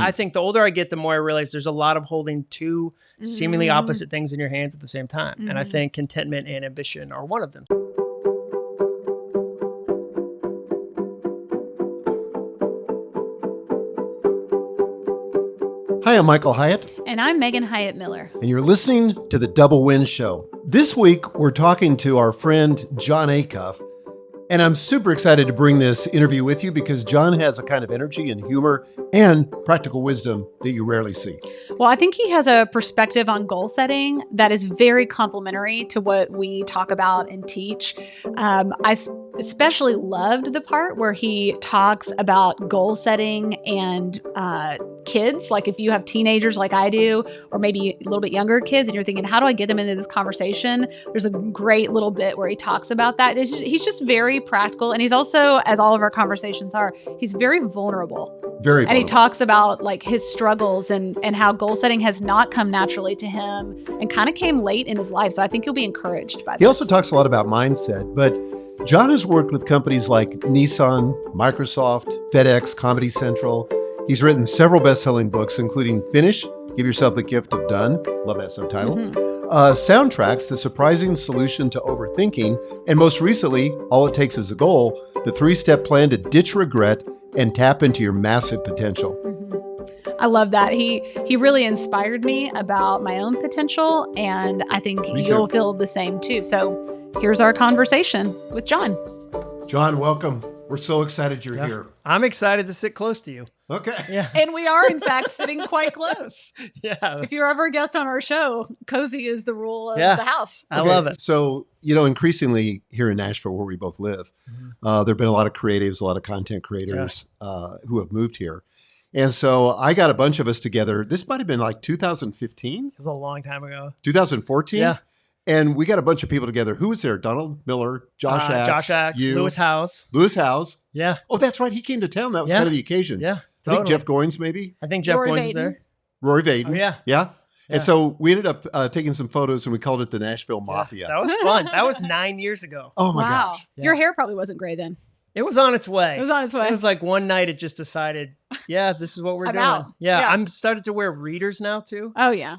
I think the older I get, the more I realize there's a lot of holding two seemingly opposite things in your hands at the same time. And I think contentment and ambition are one of them. Hi, I'm Michael Hyatt. And I'm Megan Hyatt Miller. And you're listening to The Double Win Show. This week, we're talking to our friend, Jon Acuff. And I'm super excited to bring this interview with you because Jon has a kind of energy and humor and practical wisdom that you rarely see. Well, I think he has a perspective on goal setting that is very complementary to what we talk about and teach. I especially loved the part where he talks about goal setting and kids. Like if you have teenagers like I do, or maybe a little bit younger kids, and you're thinking, how do I get them into this conversation? There's a great little bit where he talks about that. He's just very practical. And he's also, as all of our conversations are, he's very vulnerable. Very vulnerable. And he talks about like his struggles and how goal setting has not come naturally to him and kind of came late in his life. So I think you'll be encouraged by this. He also talks a lot about mindset, but Jon has worked with companies like Nissan, Microsoft, FedEx, Comedy Central. He's written several best-selling books, including Finish, Give Yourself the Gift of Done. Love that subtitle. Soundtracks, The Surprising Solution to Overthinking. And most recently, All It Takes Is a Goal, the 3-step plan to ditch regret and tap into your massive potential. I love that. He really inspired me about my own potential, and I think you'll feel the same too. So here's our conversation with Jon. Jon, welcome. We're so excited you're here. I'm excited to sit close to you. Okay. Yeah. And we are, in fact, sitting quite close. Yeah. If you're ever a guest on our show, cozy is the rule of the house. I love it. So, increasingly here in Nashville, where we both live, there have been a lot of creatives, a lot of content creators who have moved here. And so I got a bunch of us together. This might have been like 2015. It was a long time ago. 2014? Yeah. And we got a bunch of people together. Who was there? Donald Miller, Josh Axe, you, Lewis Howes. Yeah. Oh, that's right. He came to town. That was kind of the occasion. Yeah. I think Jeff Goins, maybe. I think Jeff Goins was there. Rory Vaden. Oh, yeah. Yeah. And so we ended up taking some photos and we called it the Nashville Mafia. That was fun. That was 9 years ago. Oh my gosh. Yeah. Your hair probably wasn't gray then. It was on its way. It was like one night it just decided, this is what we're doing. Out. Yeah. I'm started to wear readers now too. Oh yeah.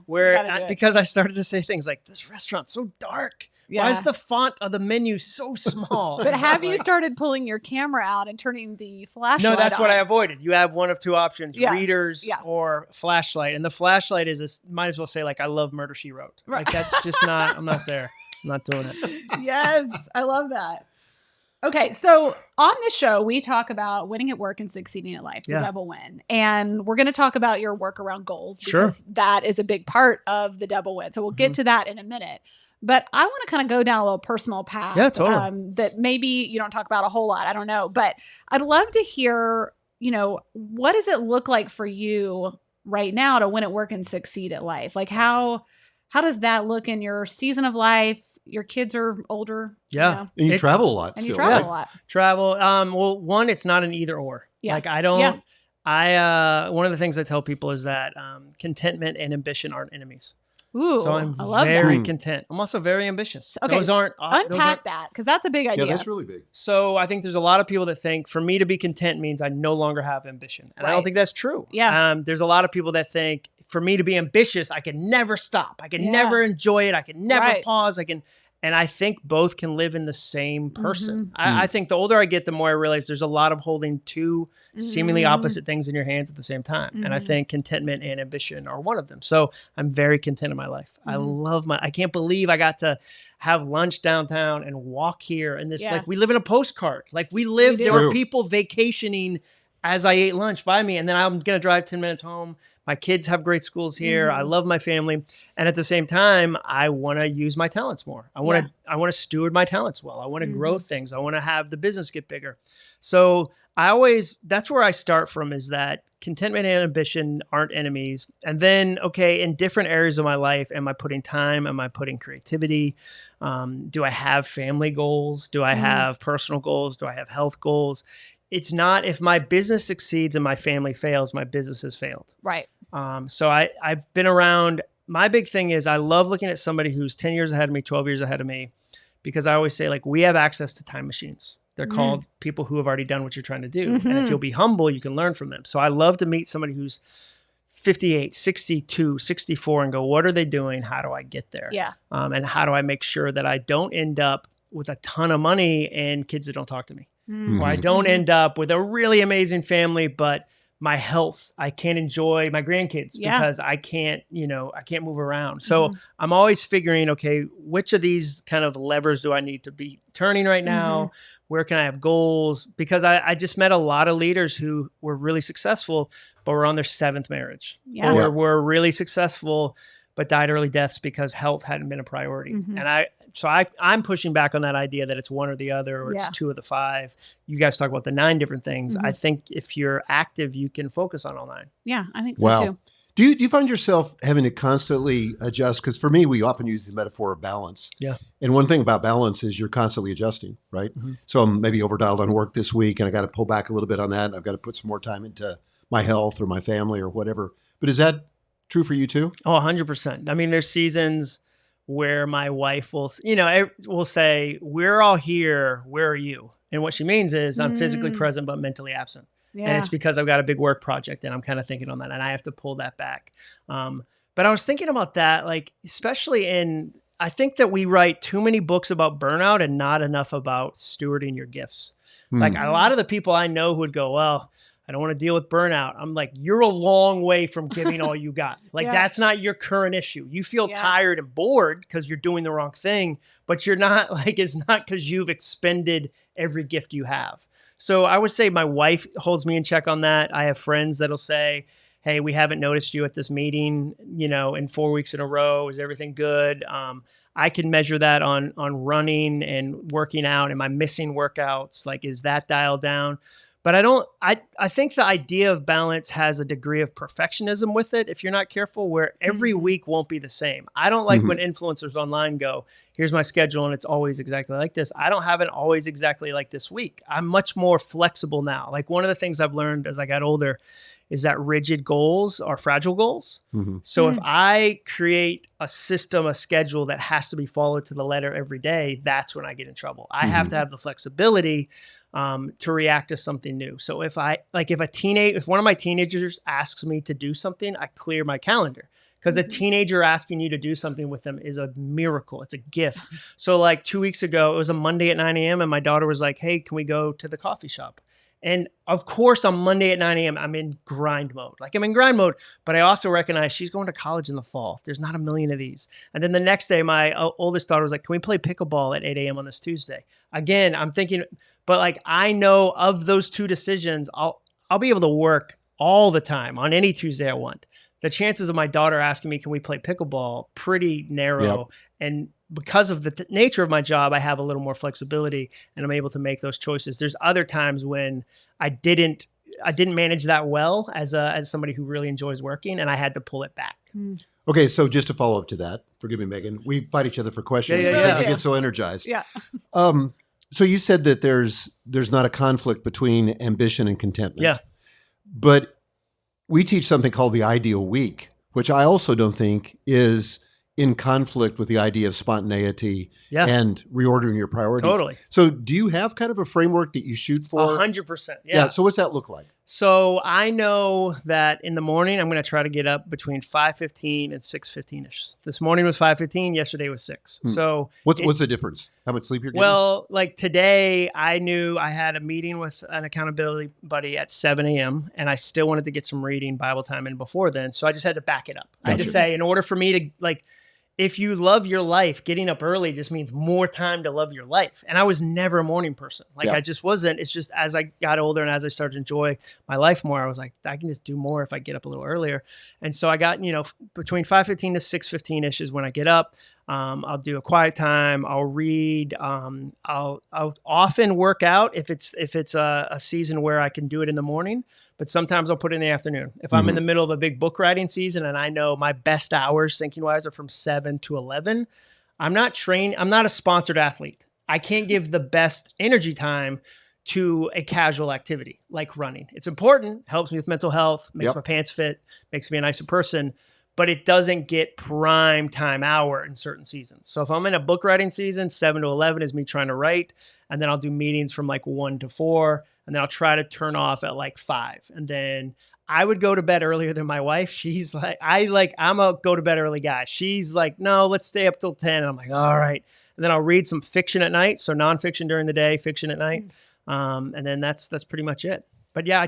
Because I started to say things like, this restaurant's so dark. Yeah. Why is the font of the menu so small? But have you started pulling your camera out and turning the flashlight on? No, that's what I avoided. You have one of two options, readers or flashlight. And the flashlight is, might as well say like, I love Murder, She Wrote. Right. Like that's just not, I'm not there. I'm not doing it. Yes. I love that. Okay, so on this show, we talk about winning at work and succeeding at life, the double win. And we're going to talk about your work around goals because that is a big part of the double win. So we'll get to that in a minute. But I want to kind of go down a little personal path that maybe you don't talk about a whole lot. I don't know. But I'd love to hear, what does it look like for you right now to win at work and succeed at life? Like how does that look in your season of life? Your kids are older. Yeah. And you travel a lot. And you travel a lot. Travel. Well, one, it's not an either or. Yeah. Like I don't, one of the things I tell people is that contentment and ambition aren't enemies. Ooh, so I'm I love very that. content. I'm also very ambitious. Okay. Unpack that because that's a big idea. Yeah, that's really big. So I think there's a lot of people that think for me to be content means I no longer have ambition. And I don't think that's true. Yeah. There's a lot of people that think for me to be ambitious, I can never stop. I can never enjoy it. I can never pause. And I think both can live in the same person. I think the older I get, the more I realize there's a lot of holding two seemingly opposite things in your hands at the same time. And I think contentment and ambition are one of them. So I'm very content in my life. I can't believe I got to have lunch downtown and walk here. And this, like, we live in a postcard. Like there were people vacationing as I ate lunch by me. And then I'm going to drive 10 minutes home. My kids have great schools here. I love my family. And at the same time, I want to use my talents more. I want to steward my talents well. I want to grow things. I want to have the business get bigger. So that's where I start from, is that contentment and ambition aren't enemies. And then, in different areas of my life, am I putting time? Am I putting creativity? Do I have family goals? Do I have personal goals? Do I have health goals? It's not, if my business succeeds and my family fails, my business has failed. Right. So I've been around, my big thing is I love looking at somebody who's 10 years ahead of me, 12 years ahead of me, because I always say, like, we have access to time machines They're called people who have already done what you're trying to do. And if you'll be humble, you can learn from them. So I love to meet somebody who's 58, 62, 64 and go, what are they doing? How do I get there? Yeah. And how do I make sure that I don't end up with a ton of money and kids that don't talk to me? Or I don't end up with a really amazing family, but my health, I can't enjoy my grandkids because I can't move around. So I'm always figuring, okay, which of these kind of levers do I need to be turning right now? Where can I have goals? Because I just met a lot of leaders who were really successful, but were on their 7th marriage, or were really successful, but died early deaths because health hadn't been a priority. And I'm pushing back on that idea that it's one or the other, or it's 2 of the 5. You guys talk about the 9 different things. I think if you're active, you can focus on all 9. Yeah, I think so too. Do you find yourself having to constantly adjust? Because for me, we often use the metaphor of balance. Yeah. And one thing about balance is you're constantly adjusting, right? So I'm maybe overdialed on work this week and I got to pull back a little bit on that. I've got to put some more time into my health or my family or whatever. But is that true for you too? Oh, 100%. I mean, there's seasons where my wife will say, we're all here, where are you? And what she means is I'm physically present, but mentally absent. Yeah. And it's because I've got a big work project and I'm kind of thinking on that and I have to pull that back. But I was thinking about that, like, especially I think that we write too many books about burnout and not enough about stewarding your gifts. Like a lot of the people I know who would go, well, I don't want to deal with burnout. I'm like, you're a long way from giving all you got. Like that's not your current issue. You feel tired and bored because you're doing the wrong thing, but you're not like, it's not because you've expended every gift you have. So I would say my wife holds me in check on that. I have friends that'll say, hey, we haven't noticed you at this meeting, in 4 weeks in a row. Is everything good? I can measure that on running and working out. Am I missing workouts? Like, is that dialed down? But I think the idea of balance has a degree of perfectionism with it, if you're not careful, where every week won't be the same. I don't like when influencers online go, here's my schedule and it's always exactly like this. I don't have it always exactly like this week. I'm much more flexible now. Like one of the things I've learned as I got older is that rigid goals are fragile goals. So if I create a system, a schedule that has to be followed to the letter every day, that's when I get in trouble. I have to have the flexibility to react to something new. So if one of my teenagers asks me to do something, I clear my calendar, because a teenager asking you to do something with them is a miracle. It's a gift. So like 2 weeks ago, it was a Monday at 9 a.m. and my daughter was like, hey, can we go to the coffee shop? And of course, on Monday at 9 a.m., I'm in grind mode. But I also recognize she's going to college in the fall. There's not a million of these. And then the next day, my oldest daughter was like, can we play pickleball at 8 a.m. on this Tuesday? Again, I'm thinking, but like, I know of those 2 decisions, I'll be able to work all the time on any Tuesday I want. The chances of my daughter asking me, can we play pickleball, pretty narrow. Yep. And because of the nature of my job, I have a little more flexibility and I'm able to make those choices. There's other times when I didn't manage that well as somebody who really enjoys working, and I had to pull it back. Okay, so just to follow up to that, forgive me, Megan, we fight each other for questions because we get so energized. Yeah. So you said that there's not a conflict between ambition and contentment. Yeah. But we teach something called the ideal week, which I also don't think is in conflict with the idea of spontaneity and reordering your priorities. Totally. So do you have kind of a framework that you shoot for? 100%. Yeah. So what's that look like? So I know that in the morning, I'm going to try to get up between 5:15 and 6:15ish. This morning was 5:15. Yesterday was 6. So what's the difference? How much sleep you're getting? Well, like today, I knew I had a meeting with an accountability buddy at 7 a.m. and I still wanted to get some reading Bible time in before then. So I just had to back it up. Gotcha. I just say, in order for me to if you love your life, getting up early just means more time to love your life. And I was never a morning person. I just wasn't. It's just as I got older and as I started to enjoy my life more, I was like, I can just do more if I get up a little earlier. And so I got, between 5:15 to 6:15ish is when I get up. I'll do a quiet time. I'll read. I'll often work out if it's a season where I can do it in the morning, but sometimes I'll put it in the afternoon. If I'm in the middle of a big book writing season and I know my best hours thinking wise are from 7 to 11, I'm not a sponsored athlete. I can't give the best energy time to a casual activity like running. It's important, helps me with mental health, makes my pants fit, makes me a nicer person, but it doesn't get prime time hour in certain seasons. So if I'm in a book writing season, 7 to 11 is me trying to write. And then I'll do meetings from like 1 to 4. And then I'll try to turn off at like 5. And then I would go to bed earlier than my wife. She's like, I'm a go to bed early guy. She's like, no, let's stay up till 10. And I'm like, all right. And then I'll read some fiction at night. So nonfiction during the day, fiction at night. And then that's pretty much it. But yeah,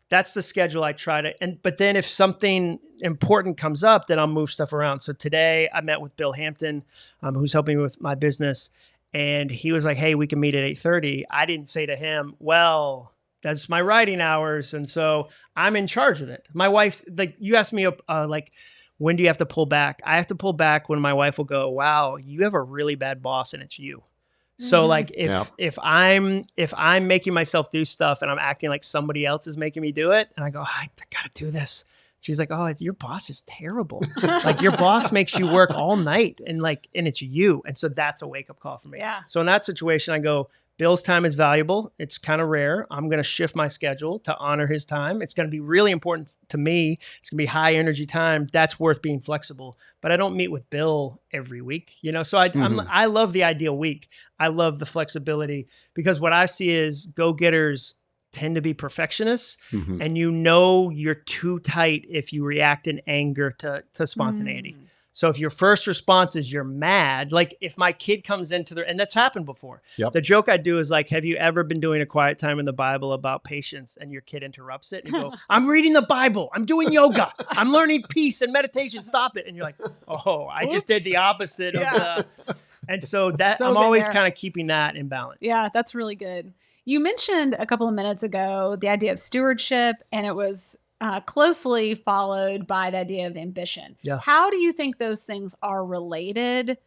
that's the schedule I try to, but then if something important comes up, then I'll move stuff around. So today I met with Bill Hampton, who's helping me with my business. And he was like, hey, we can meet at 8:30. I didn't say to him, well, that's my writing hours. And so I'm in charge of it. My wife's like, you asked me like, when do you have to pull back? I have to pull back when my wife will go, wow, you have a really bad boss and it's you. So like if I'm making myself do stuff and I'm acting like somebody else is making me do it and I go, I gotta do this. She's like, oh, your boss is terrible. Like your boss makes you work all night and it's you. And so that's a wake up call for me. Yeah. So in that situation, I go, Bill's time is valuable. It's kind of rare. I'm going to shift my schedule to honor his time. It's going to be really important to me. It's going to be high energy time. That's worth being flexible. But I don't meet with Bill every week, So I love the ideal week. I love the flexibility because what I see is go-getters tend to be perfectionists, and you're too tight if you react in anger to spontaneity. So if your first response is you're mad, like if my kid comes into and that's happened before. Yep. The joke I do is like, have you ever been doing a quiet time in the Bible about patience and your kid interrupts it and you go, I'm reading the Bible. I'm doing yoga. I'm learning peace and meditation. Stop it. And you're like, oh, I just did the opposite of the. And so I'm always kind of keeping that in balance. Yeah, that's really good. You mentioned a couple of minutes ago the idea of stewardship, and it was closely followed by the idea of ambition. Yeah. How do you think those things are related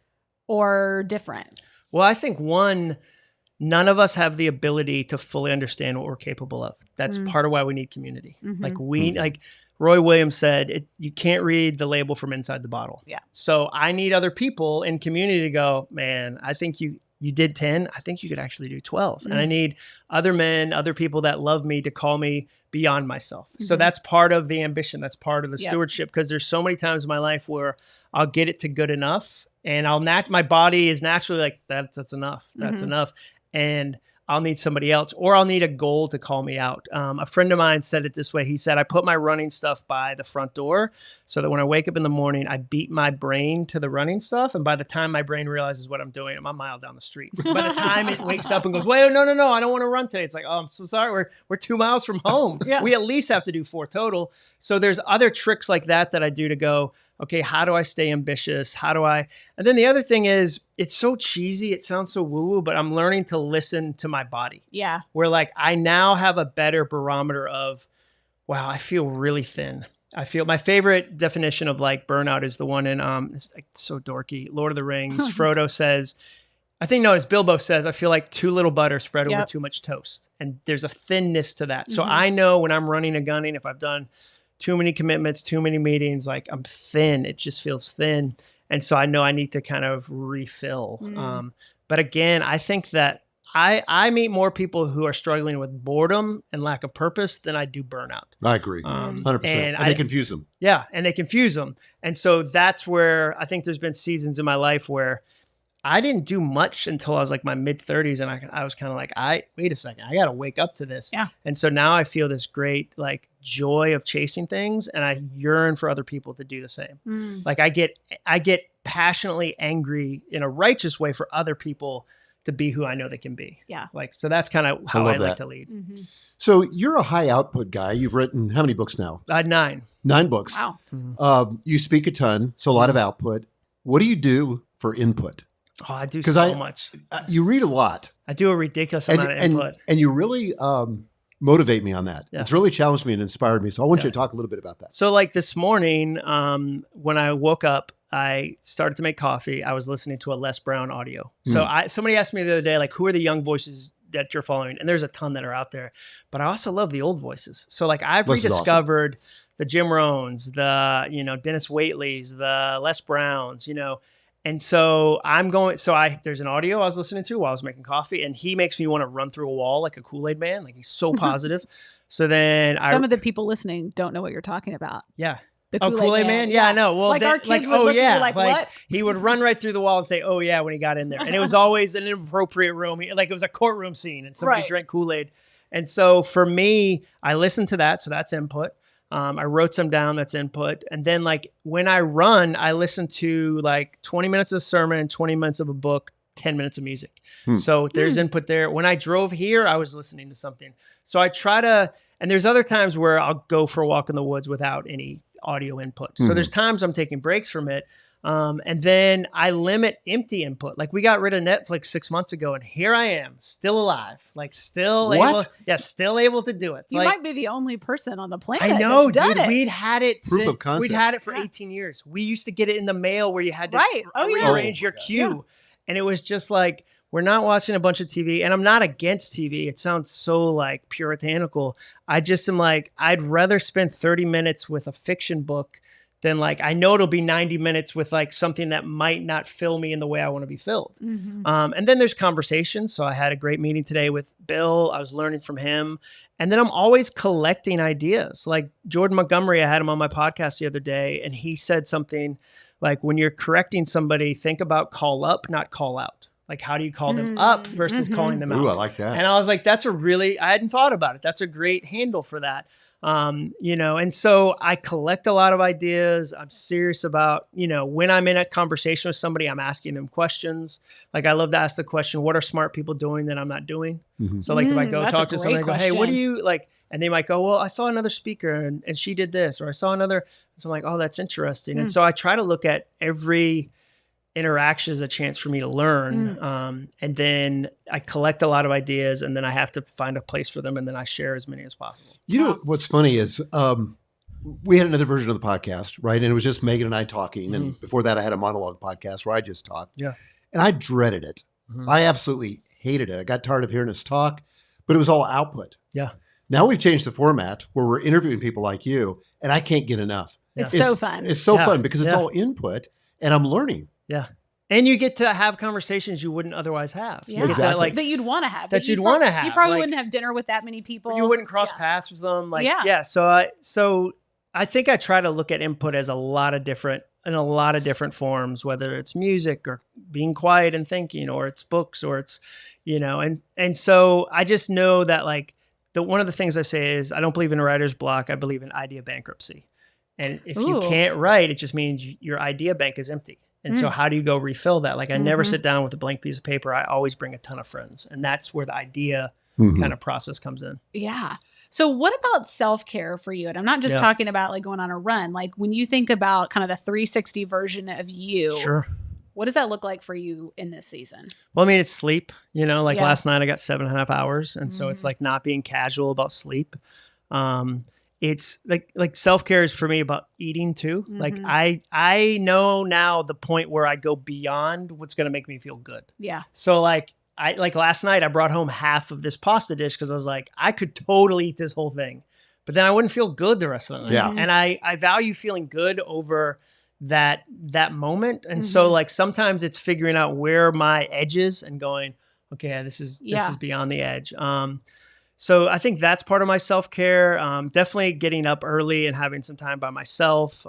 or different? Well, I think none of us have the ability to fully understand what we're capable of. That's part of why we need community. Like Roy Williams said, you can't read the label from inside the bottle. Yeah. So I need other people in community to go, man, I think you did 10. I think you could actually do 12. And I need other men, other people that love me to call me beyond myself. So that's part of the ambition. That's part of the stewardship, because there's so many times in my life where I'll get it to good enough and my body is naturally like, that's enough. That's enough. And I'll need somebody else, or I'll need a goal to call me out. A friend of mine said it this way. He said, I put my running stuff by the front door so that when I wake up in the morning, I beat my brain to the running stuff. And by the time my brain realizes what I'm doing, I'm a mile down the street. By the time it wakes up and goes, wait, no, I don't want to run today. It's like, oh, I'm so sorry. We're 2 miles from home. We at least have to do 4 total. So there's other tricks like that I do to go, okay, how do I stay ambitious? And then the other thing is, it's so cheesy. It sounds so woo-woo, but I'm learning to listen to my body. Yeah. Where like, I now have a better barometer of, wow, I feel really thin. I feel my favorite definition of like burnout is the one in, it's like so dorky, Lord of the Rings. Frodo says, it's Bilbo says, I feel like too little butter spread over too much toast. And there's a thinness to that. So I know when I'm running and gunning, if I've done too many commitments, too many meetings, like I'm thin. It just feels thin. And so I know I need to kind of refill. But again, I think that I meet more people who are struggling with boredom and lack of purpose than I do burnout. I agree. 100%. And they confuse them. Yeah. And they confuse them. And so that's where I think there's been seasons in my life where I didn't do much until I was like my mid 30s. And I was kind of like, wait a second, I got to wake up to this. Yeah. And so now I feel this great like joy of chasing things. And I yearn for other people to do the same. Like I get passionately angry in a righteous way for other people to be who I know they can be. Yeah. Like, so that's kind of how I like to lead. So you're a high output guy. You've written how many books now? 9. 9 books. Wow. You speak a ton, so a lot of output. What do you do for input? Oh, I do so much. You read a lot. I do a ridiculous amount of input. And you really motivate me on that. Yeah. It's really challenged me and inspired me. So I want you to talk a little bit about that. So like this morning, when I woke up, I started to make coffee. I was listening to a Les Brown audio. So somebody asked me the other day, like, who are the young voices that you're following? And there's a ton that are out there. But I also love the old voices. So like I've rediscovered the Jim Rohns, the, Dennis Waitley's, the Les Browns, And so there's an audio I was listening to while I was making coffee, and he makes me want to run through a wall like a Kool-Aid man. Like he's so positive. So then some of the people listening don't know what you're talking about. Yeah. The Kool-Aid man? Yeah, I know. Well, like our kids would look at you like, what? He would run right through the wall and say, oh yeah, when he got in there. And it was always an inappropriate room. Like it was a courtroom scene and somebody drank Kool-Aid. And so for me, I listened to that. So that's input. I wrote some down, that's input. And then like when I run, I listen to like 20 minutes of a sermon, 20 minutes of a book, 10 minutes of music. So there's input there. When I drove here, I was listening to something. So I try to, and there's other times where I'll go for a walk in the woods without any audio input. So there's times I'm taking breaks from it. And then I limit empty input. Like we got rid of Netflix 6 months ago and here I am still alive, like still able to do it. You like, might be the only person on the planet. I know, that's done dude, it. we'd had it. Proof of concept. We'd had it for 18 years. We used to get it in the mail where you had to rearrange your queue. Yeah. And it was just like, we're not watching a bunch of TV, and I'm not against TV. It sounds so like puritanical. I just am like, I'd rather spend 30 minutes with a fiction book than like, I know it'll be 90 minutes with like something that might not fill me in the way I want to be filled. And then there's conversations. So I had a great meeting today with Bill. I was learning from him. And then I'm always collecting ideas. Like Jordan Montgomery, I had him on my podcast the other day, and he said something like, when you're correcting somebody, think about call up, not call out. Like, how do you call them up versus calling them out? Ooh, I like that. And I was like, I hadn't thought about it. That's a great handle for that. And so I collect a lot of ideas. I'm serious about, when I'm in a conversation with somebody, I'm asking them questions. Like I love to ask the question, what are smart people doing that I'm not doing? So like if I go talk to somebody, I go, hey, what do you like? And they might go, well, I saw another speaker and she did this, or I saw another. So I'm like, oh, that's interesting. And so I try to look at every interaction as a chance for me to learn. And then I collect a lot of ideas, and then I have to find a place for them. And then I share as many as possible. You know, what's funny is we had another version of the podcast, right? And it was just Megan and I talking. And before that, I had a monologue podcast where I just talked. Yeah. And I dreaded it. I absolutely hated it. I got tired of hearing us talk, but it was all output. Yeah. Now we've changed the format where we're interviewing people like you, and I can't get enough. It's so fun. It's so fun because it's all input, and I'm learning. Yeah. And you get to have conversations you wouldn't otherwise have. Yeah. Exactly. That you'd want to have. That you'd want to have. You probably wouldn't have dinner with that many people. You wouldn't cross paths with them. So I think I try to look at input as in a lot of different forms, whether it's music or being quiet and thinking, or it's books, or it's, and so I just know that like one of the things I say is I don't believe in writer's block. I believe in idea bankruptcy. And if you can't write, it just means your idea bank is empty. And so how do you go refill that? Like I never sit down with a blank piece of paper. I always bring a ton of friends. And that's where the idea kind of process comes in. Yeah. So what about self-care for you? And I'm not just talking about like going on a run. Like when you think about kind of the 360 version of you, what does that look like for you in this season? Well, I mean, it's sleep, last night I got 7.5 hours. And so it's like not being casual about sleep. It's like self-care is for me about eating too. Like I know now the point where I go beyond what's going to make me feel good. Yeah. So like last night I brought home half of this pasta dish because I was like, I could totally eat this whole thing, but then I wouldn't feel good the rest of the night. Yeah. And I value feeling good over that moment. And so like sometimes it's figuring out where my edge is and going, okay, this is beyond the edge. So I think that's part of my self-care. Definitely getting up early and having some time by myself.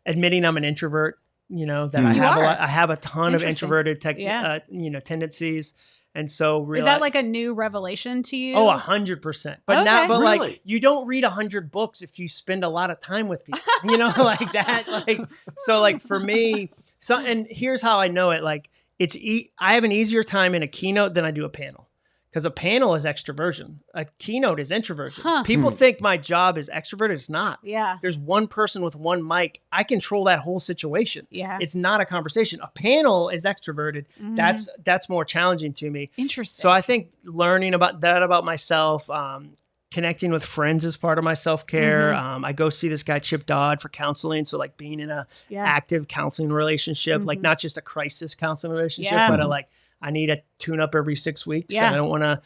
Admitting I'm an introvert, that I have a ton of introverted tendencies. And so is that like a new revelation to you? Oh, 100%. But like you don't read 100 books if you spend a lot of time with people, like that. Like, so like for me, and here's how I know it. Like I have an easier time in a keynote than I do a panel. Because a panel is extroversion. A keynote is introversion. People think my job is extroverted. It's not. Yeah. There's one person with one mic. I control that whole situation. Yeah. It's not a conversation. A panel is extroverted. That's more challenging to me. Interesting. So I think learning about that about myself, connecting with friends is part of my self-care. I go see this guy, Chip Dodd, for counseling. So like being in a active counseling relationship, like not just a crisis counseling relationship, but I need a tune up every 6 weeks. Yeah. And I don't want to,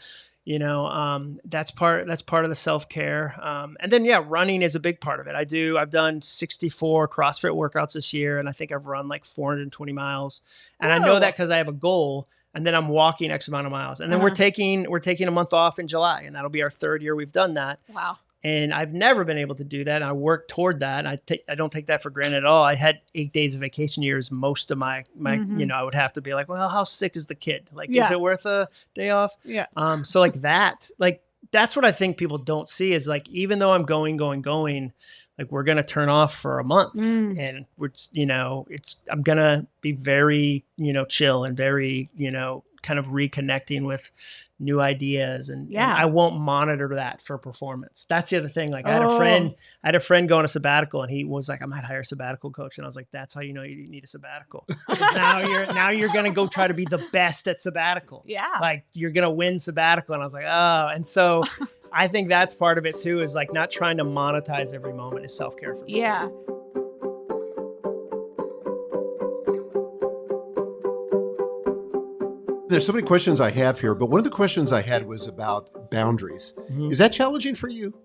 that's part of the self-care. And then, running is a big part of it. I've done 64 CrossFit workouts this year. And I think I've run like 420 miles. And I know that because I have a goal, and then I'm walking X amount of miles. And then we're taking a month off in July, and that'll be our third year we've done that. Wow. And I've never been able to do that. And I work toward that. And I don't take that for granted at all. I had 8 days of vacation years. Most of my I would have to be like, well, how sick is the kid? Like, is it worth a day off? Yeah. So like that, like, that's what I think people don't see is like, even though I'm going, like we're going to turn off for a month and we're, I'm going to be very, chill and very, kind of reconnecting with new ideas and I won't monitor that for performance. That's the other thing. Like I had a friend go on a sabbatical and he was like, I might hire a sabbatical coach. And I was like, that's how you know you need a sabbatical. now you're going to go try to be the best at sabbatical. Yeah. Like you're going to win sabbatical. And I was like, oh, and so I think that's part of it too, is like not trying to monetize every moment is self-care for me. Yeah. There's so many questions I have here, but one of the questions I had was about boundaries. Is that challenging for you?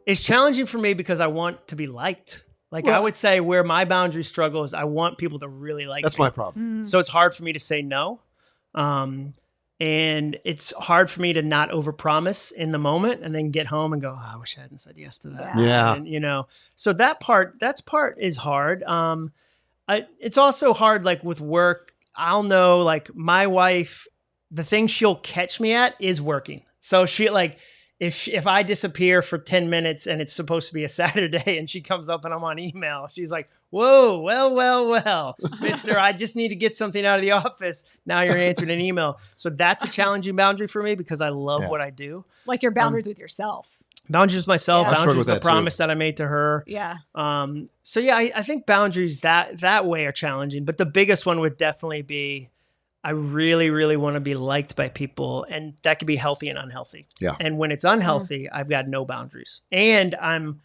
It's challenging for me because I want to be liked. Like I would say where my boundary struggle is I want people to really like me. That's my problem. So it's hard for me to say no. And it's hard for me to not overpromise in the moment and then get home and go, oh, I wish I hadn't said yes to that. Yeah. And, so that part is hard. It's also hard, like with work, I'll know like my wife, the thing she'll catch me at is working. So she like, if I disappear for 10 minutes and it's supposed to be a Saturday and she comes up and I'm on email, she's like, whoa, well, mister, I just need to get something out of the office. Now you're answering an email. So that's a challenging boundary for me because I love what I do. Like your boundaries with yourself. Boundaries with myself, boundaries with the promise too. that I made to her. Yeah. So yeah, I think boundaries that way are challenging, but the biggest one would definitely be, I really, really want to be liked by people, and that could be healthy and unhealthy. Yeah. And when it's unhealthy, I've got no boundaries. And I'm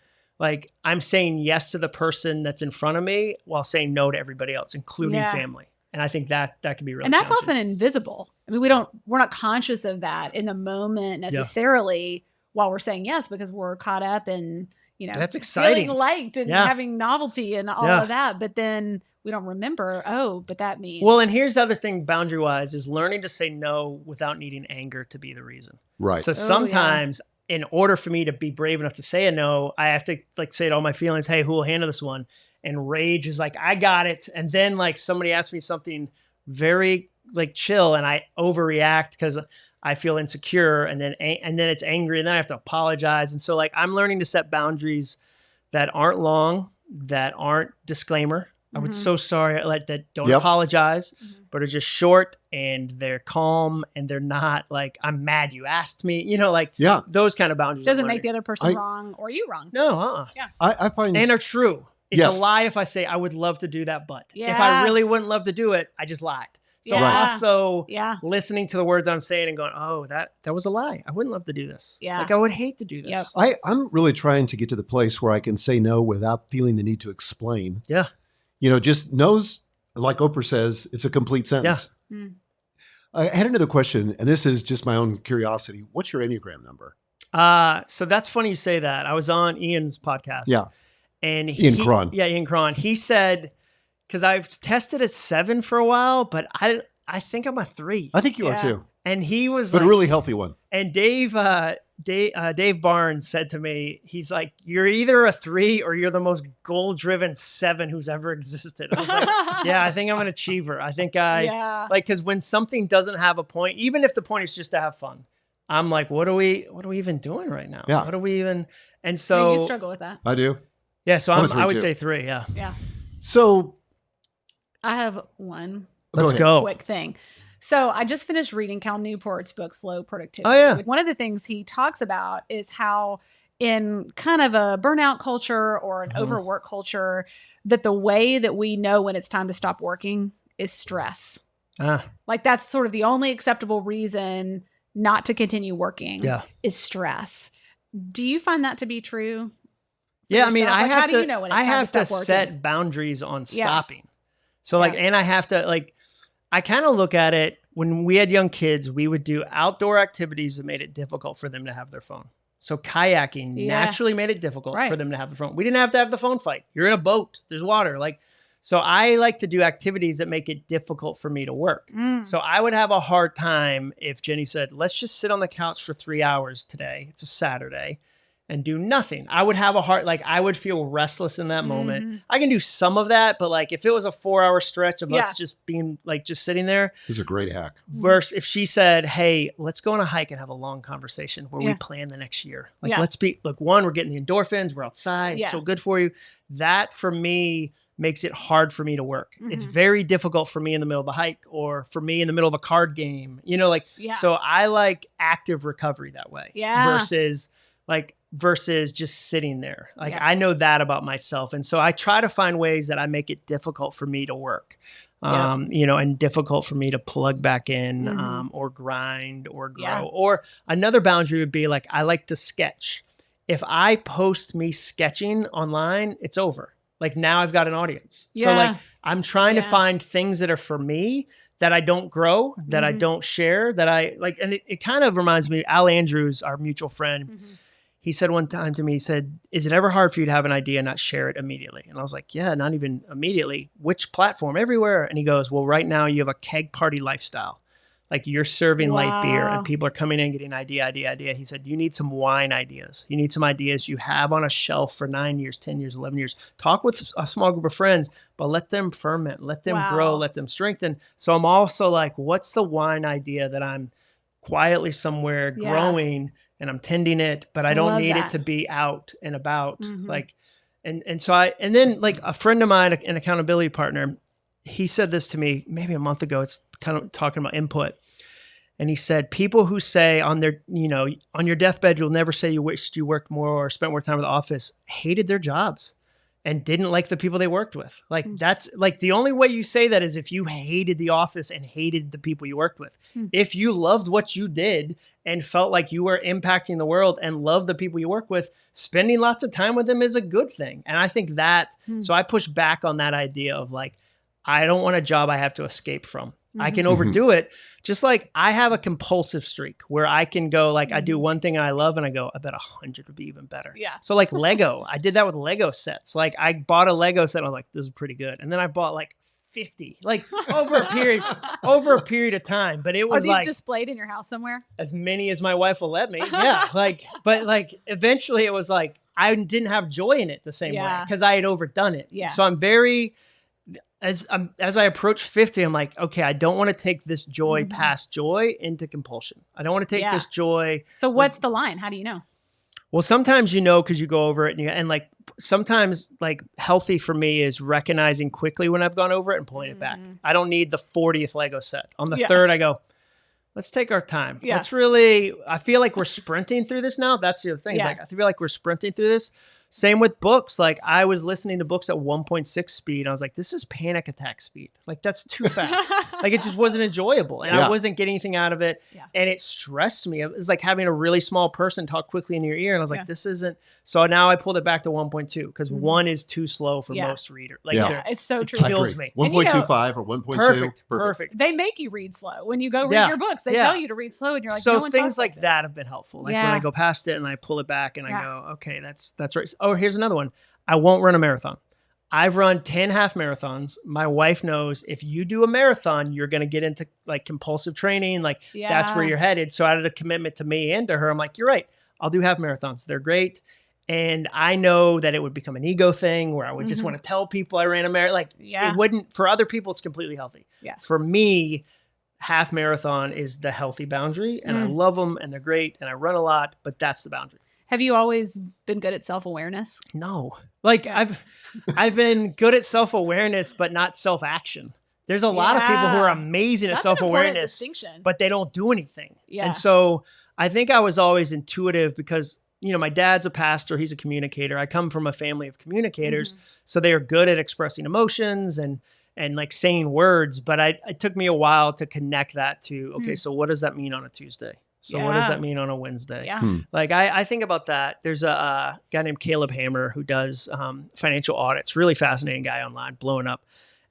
saying yes to the person that's in front of me while saying no to everybody else, including family. And I think that can be really that's often invisible. I mean, we're not conscious of that in the moment necessarily while we're saying yes, because we're caught up in, that's exciting, feeling liked and having novelty and all of that. But then we don't remember, but that means. Well, and here's the other thing boundary wise is learning to say no without needing anger to be the reason. Right. So sometimes in order for me to be brave enough to say a no, I have to like say to all my feelings, hey, who will handle this one? And rage is like, I got it. And then like somebody asks me something very like chill and I overreact because I feel insecure and then it's angry and then I have to apologize. And so like, I'm learning to set boundaries that aren't long, that aren't disclaimer. I would so sorry, like that don't apologize, but are just short and they're calm and they're not like, I'm mad you asked me, those kind of boundaries. Doesn't make the other person wrong or you wrong. No, Yeah. I find and are true. It's a lie if I say I would love to do that, but if I really wouldn't love to do it, I just lied. So also listening to the words I'm saying and going, oh, that was a lie. I wouldn't love to do this. Yeah. Like I would hate to do this. Yep. I'm really trying to get to the place where I can say no without feeling the need to explain. Yeah. Just no's, like Oprah says, it's a complete sentence. Yeah. Mm. I had another question, and this is just my own curiosity. What's your Enneagram number? So that's funny you say that. I was on Ian's podcast. Yeah. And Ian Cron. Yeah, Ian Cron. He said, because I've tested at 7 for a while, but I think I'm a 3. I think you are too. And he was but a really healthy one. And Dave Barnes said to me, he's like, you're either a 3 or you're the most goal-driven 7 who's ever existed. I was like, yeah, I think I'm an achiever. I think because when something doesn't have a point, even if the point is just to have fun, I'm like, what are we even doing right now? Yeah. What are we even? And so you struggle with that. I do. Yeah. So I would say 3. Yeah. Yeah. So I have one. Let's go. Quick thing. So I just finished reading Cal Newport's book, Slow Productivity. Oh, yeah. One of the things he talks about is how in kind of a burnout culture or an overwork culture, that the way that we know when it's time to stop working is stress. Like that's sort of the only acceptable reason not to continue working is stress. Do you find that to be true? Yeah. I mean, I have to, you know when it's time to stop working? Set boundaries on stopping. So like, and I have to like, I kind of look at it when we had young kids, we would do outdoor activities that made it difficult for them to have their phone. So kayaking naturally made it difficult for them to have the phone. We didn't have to have the phone fight. You're in a boat. There's water. So I like to do activities that make it difficult for me to work. So I would have a hard time if Jenny said, let's just sit on the couch for 3 hours today. It's a Saturday. And do nothing. I would have a heart, like I would feel restless in that moment. I can do some of that, but like if it was a 4-hour stretch of us just being like just sitting there. This is a great hack. Versus if she said, hey, let's go on a hike and have a long conversation where we plan the next year. Like let's be, look, one, we're getting the endorphins, we're outside, it's so good for you. That for me makes it hard for me to work. It's very difficult for me in the middle of a hike or for me in the middle of a card game, you know, like, so I like active recovery that way versus just sitting there. Like I know that about myself. And so I try to find ways that I make it difficult for me to work, you know, and difficult for me to plug back in, or grind or grow. Or another boundary would be like, I like to sketch. If I post me sketching online, it's over. Like now I've got an audience. So like I'm trying to find things that are for me that I don't grow, that I don't share, that I like. And it kind of reminds me, Al Andrews, our mutual friend, he said one time to me, he said, is it ever hard for you to have an idea and not share it immediately? And I was like, yeah, not even immediately. Which platform? Everywhere. And he goes, well, right now you have a keg party lifestyle. Like you're serving light beer and people are coming in getting idea. He said, you need some wine ideas. You need some ideas you have on a shelf for 9 years, 10 years, 11 years. Talk with a small group of friends, but let them ferment, let them grow, let them strengthen. So I'm also like, what's the wine idea that I'm quietly somewhere growing and I'm tending it, but I don't need it to be out and about. Like, and then like a friend of mine, an accountability partner, he said this to me maybe a month ago. It's kind of talking about input. And he said, people who say on their, you know, on your deathbed, you'll never say you wished you worked more or spent more time in the office, hated their jobs and didn't like the people they worked with. Like that's like the only way you say that is if you hated the office and hated the people you worked with. If you loved what you did and felt like you were impacting the world and loved the people you work with, spending lots of time with them is a good thing. And I think that, so I push back on that idea of like, I don't want a job I have to escape from. I can overdo it. Just like I have a compulsive streak where I can go like, I do one thing I love and I go, I bet 100 would be even better. Yeah. So like Lego, I did that with Lego sets. Like I bought a Lego set and I was like, this is pretty good. And then I bought like 50, like over a period of time. But it was these like displayed in your house somewhere? As many as my wife will let me. Yeah. But eventually it was like, I didn't have joy in it the same way because I had overdone it. Yeah. So I'm very, as I approach 50, I'm like, okay, I don't want to take this joy past joy into compulsion. I don't want to take this joy. So what's the line? How do you know? Well, sometimes you know because you go over it and like sometimes like healthy for me is recognizing quickly when I've gone over it and pulling it back. I don't need the 40th Lego set. On the third, I go, let's take our time. Let's really, I feel like we're sprinting through this now. That's the other thing. It's like, I feel like we're sprinting through this. Same with books. Like I was listening to books at 1.6 speed. I was like, this is panic attack speed. Like that's too fast. Like it just wasn't enjoyable. And I wasn't getting anything out of it. And it stressed me. It was like having a really small person talk quickly in your ear. And I was like, this isn't. So now I pulled it back to 1.2 because one is too slow for most readers. Like it's so true. It kills me. 1.25 or 1.2. Perfect. They make you read slow. When you go read your books, they tell you to read slow and you're like, so no one things like this. that have been helpful. Like when I go past it and I pull it back and I go, okay, that's right. Oh, here's another one. I won't run a marathon. I've run 10 half marathons. My wife knows if you do a marathon, you're going to get into like compulsive training. Like that's where you're headed. So out of a commitment to me and to her, I'm like, you're right. I'll do half marathons. They're great. And I know that it would become an ego thing where I would just want to tell people I ran a marathon. Like it wouldn't, for other people, it's completely healthy. For me, half marathon is the healthy boundary and I love them and they're great and I run a lot, but that's the boundary. Have you always been good at self-awareness? No. Like I've been good at self-awareness, but not self-action. There's a lot of people who are amazing at self-awareness, but they don't do anything. And so I think I was always intuitive because, you know, my dad's a pastor. He's a communicator. I come from a family of communicators. So they are good at expressing emotions and like saying words. But it took me a while to connect that to, okay, so what does that mean on a Tuesday? So what does that mean on a Wednesday? Like I think about that. There's a guy named Caleb Hammer who does financial audits, really fascinating guy online, blowing up.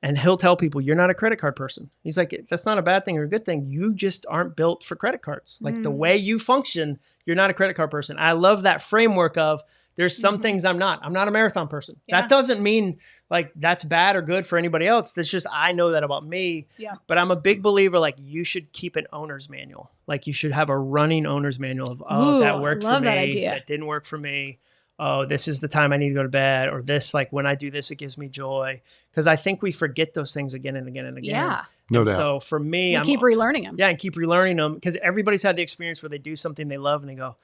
And he'll tell people, you're not a credit card person. He's like, that's not a bad thing or a good thing. You just aren't built for credit cards. Like the way you function, you're not a credit card person. I love that framework of there's some things I'm not. I'm not a marathon person. That doesn't mean like that's bad or good for anybody else. That's just, I know that about me. Yeah. But I'm a big believer, like you should keep an owner's manual. Like you should have a running owner's manual of, oh, that worked for me. That idea. That didn't work for me. Oh, this is the time I need to go to bed, or this, like when I do this, it gives me joy. Because I think we forget those things again and again and again. Yeah. No doubt. So for me, I keep relearning them. Yeah, and keep relearning them, because everybody's had the experience where they do something they love and they go,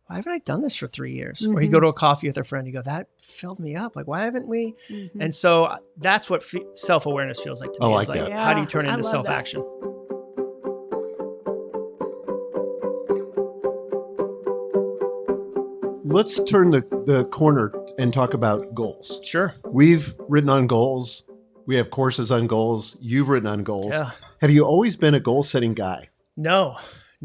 why haven't I done this for 3 years? Or you go to a coffee with a friend, you go, that filled me up. Like, why haven't we? And so that's what self-awareness feels like to me. I It's like like, that. how do you turn it into self-action? Let's turn the corner and talk about goals. Sure. We've written on goals. We have courses on goals. You've written on goals. Yeah. Have you always been a goal-setting guy? No.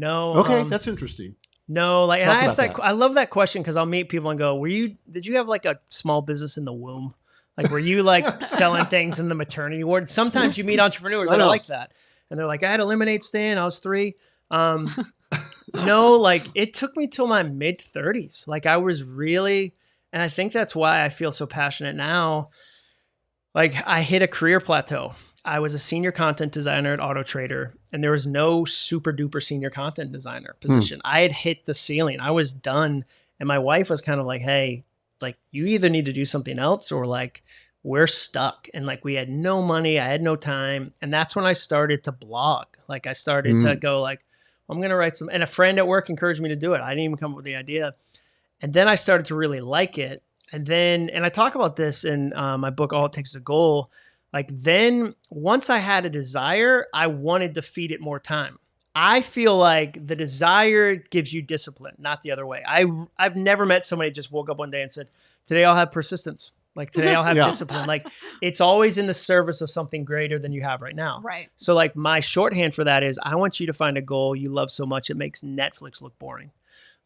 Okay, that's interesting. No, like, and I asked that. I love that question, because I'll meet people and go, did you have like a small business in the womb? Like, were you like selling things in the maternity ward? Sometimes you meet entrepreneurs that are like that. And they're like, I had a lemonade stand. I was 3. No, like it took me till my mid 30s. Like I was really, and I think that's why I feel so passionate now. Like I hit a career plateau. I was a senior content designer at Auto Trader, and there was no super duper senior content designer position. I had hit the ceiling. I was done. And my wife was kind of like, hey, like you either need to do something else, or like we're stuck. And like we had no money. I had no time. And that's when I started to blog. Like I started to go like, I'm going to write some, and a friend at work encouraged me to do it. I didn't even come up with the idea. And then I started to really like it. And I talk about this in my book, All It Takes Is a Goal. Like then once I had a desire, I wanted to feed it more time. I feel like the desire gives you discipline, not the other way. I've never met somebody who just woke up one day and said, today I'll have persistence. Like today I'll have discipline. Like it's always in the service of something greater than you have right now. Right. So like my shorthand for that is I want you to find a goal you love so much it makes Netflix look boring.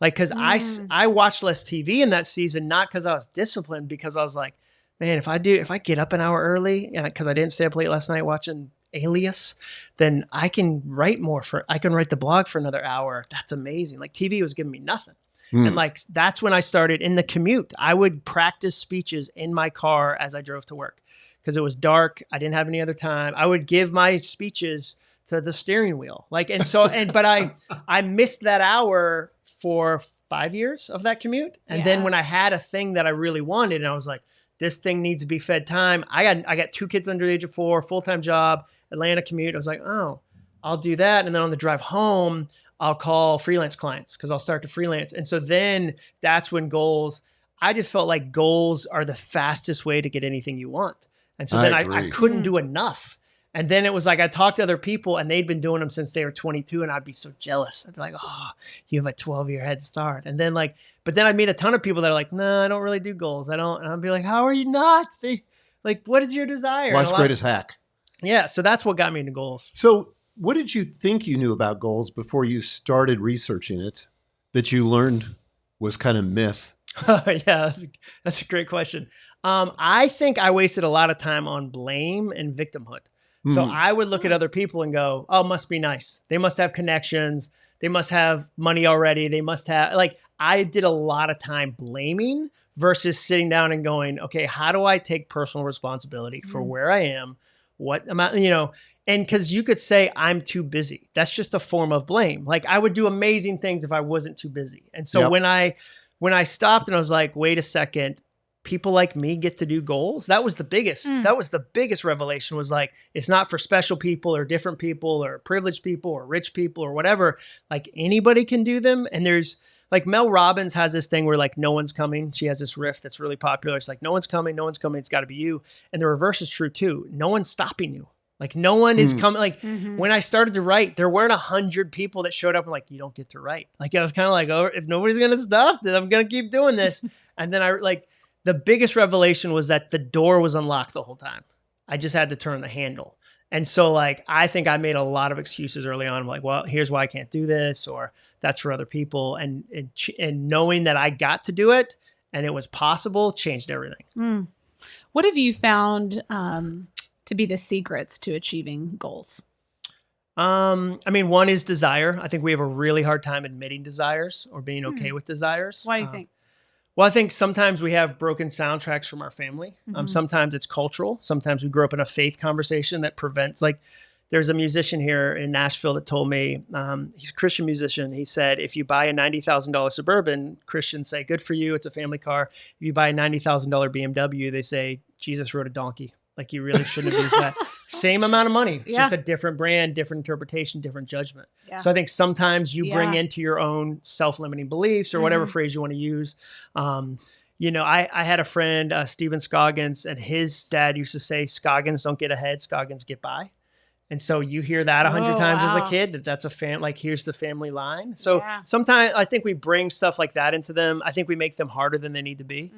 Like, cause I watched less TV in that season, not cause I was disciplined, because I was like, man, if I get up an hour early, and cause I didn't stay up late last night watching Alias, then I can write I can write the blog for another hour. That's amazing. Like TV was giving me nothing. And like, that's when I started in the commute. I would practice speeches in my car as I drove to work, because it was dark. I didn't have any other time. I would give my speeches to the steering wheel. Like, and so, but I missed that hour for 5 years of that commute. And then when I had a thing that I really wanted, and I was like, this thing needs to be fed time. I got 2 kids under the age of 4, full-time job, Atlanta commute. I was like, oh, I'll do that. And then on the drive home, I'll call freelance clients, because I'll start to freelance. And so then that's when I just felt like goals are the fastest way to get anything you want. And so then I couldn't do enough. And then it was like, I talked to other people and they'd been doing them since they were 22, and I'd be so jealous. I'd be like, oh, you have a 12-year head start. And then but then I'd meet a ton of people that are like, no, I don't really do goals. I don't. And I'd be like, how are you not? Like, what is your desire? Life's greatest hack. Yeah. So that's what got me into goals. So what did you think you knew about goals before you started researching it that you learned was kind of myth? Yeah, that's a great question. I think I wasted a lot of time on blame and victimhood. So I would look at other people and go, oh, must be nice. They must have connections. They must have money already. They must have, like, I did a lot of time blaming versus sitting down and going, okay, how do I take personal responsibility for where I am? What amount, and because you could say I'm too busy. That's just a form of blame. Like I would do amazing things if I wasn't too busy. And so when I stopped and I was like, wait a second, people like me get to do goals. That was the biggest, revelation, was like, it's not for special people or different people or privileged people or rich people or whatever. Like anybody can do them. And there's like Mel Robbins has this thing where like, no one's coming. She has this riff that's really popular. It's like, no one's coming. No one's coming. It's got to be you. And the reverse is true too. No one's stopping you. Like no one is coming. Like when I started to write, there weren't 100 people that showed up and like, you don't get to write. Like I was kind of like, oh, if nobody's going to stop, then I'm going to keep doing this. And then the biggest revelation was that the door was unlocked the whole time. I just had to turn the handle. And so like, I think I made a lot of excuses early on. I'm like, well, here's why I can't do this, or that's for other people. And knowing that I got to do it and it was possible changed everything. What have you found to be the secrets to achieving goals? I mean, one is desire. I think we have a really hard time admitting desires or being okay with desires. Why do you think? Well, I think sometimes we have broken soundtracks from our family. Sometimes it's cultural. Sometimes we grew up in a faith conversation that prevents, like, there's a musician here in Nashville that told me, he's a Christian musician. He said, if you buy a $90,000 Suburban, Christians say, good for you. It's a family car. If you buy a $90,000 BMW, they say, Jesus rode a donkey. Like, you really shouldn't have used that. Same amount of money, just a different brand, different interpretation, different judgment. Yeah. So I think sometimes you bring into your own self-limiting beliefs or whatever phrase you want to use. You know, I had a friend, Steven Scoggins, and his dad used to say, Scoggins don't get ahead, Scoggins get by. And so you hear that 100 times as a kid, that's a like, here's the family line. So sometimes I think we bring stuff like that into them. I think we make them harder than they need to be.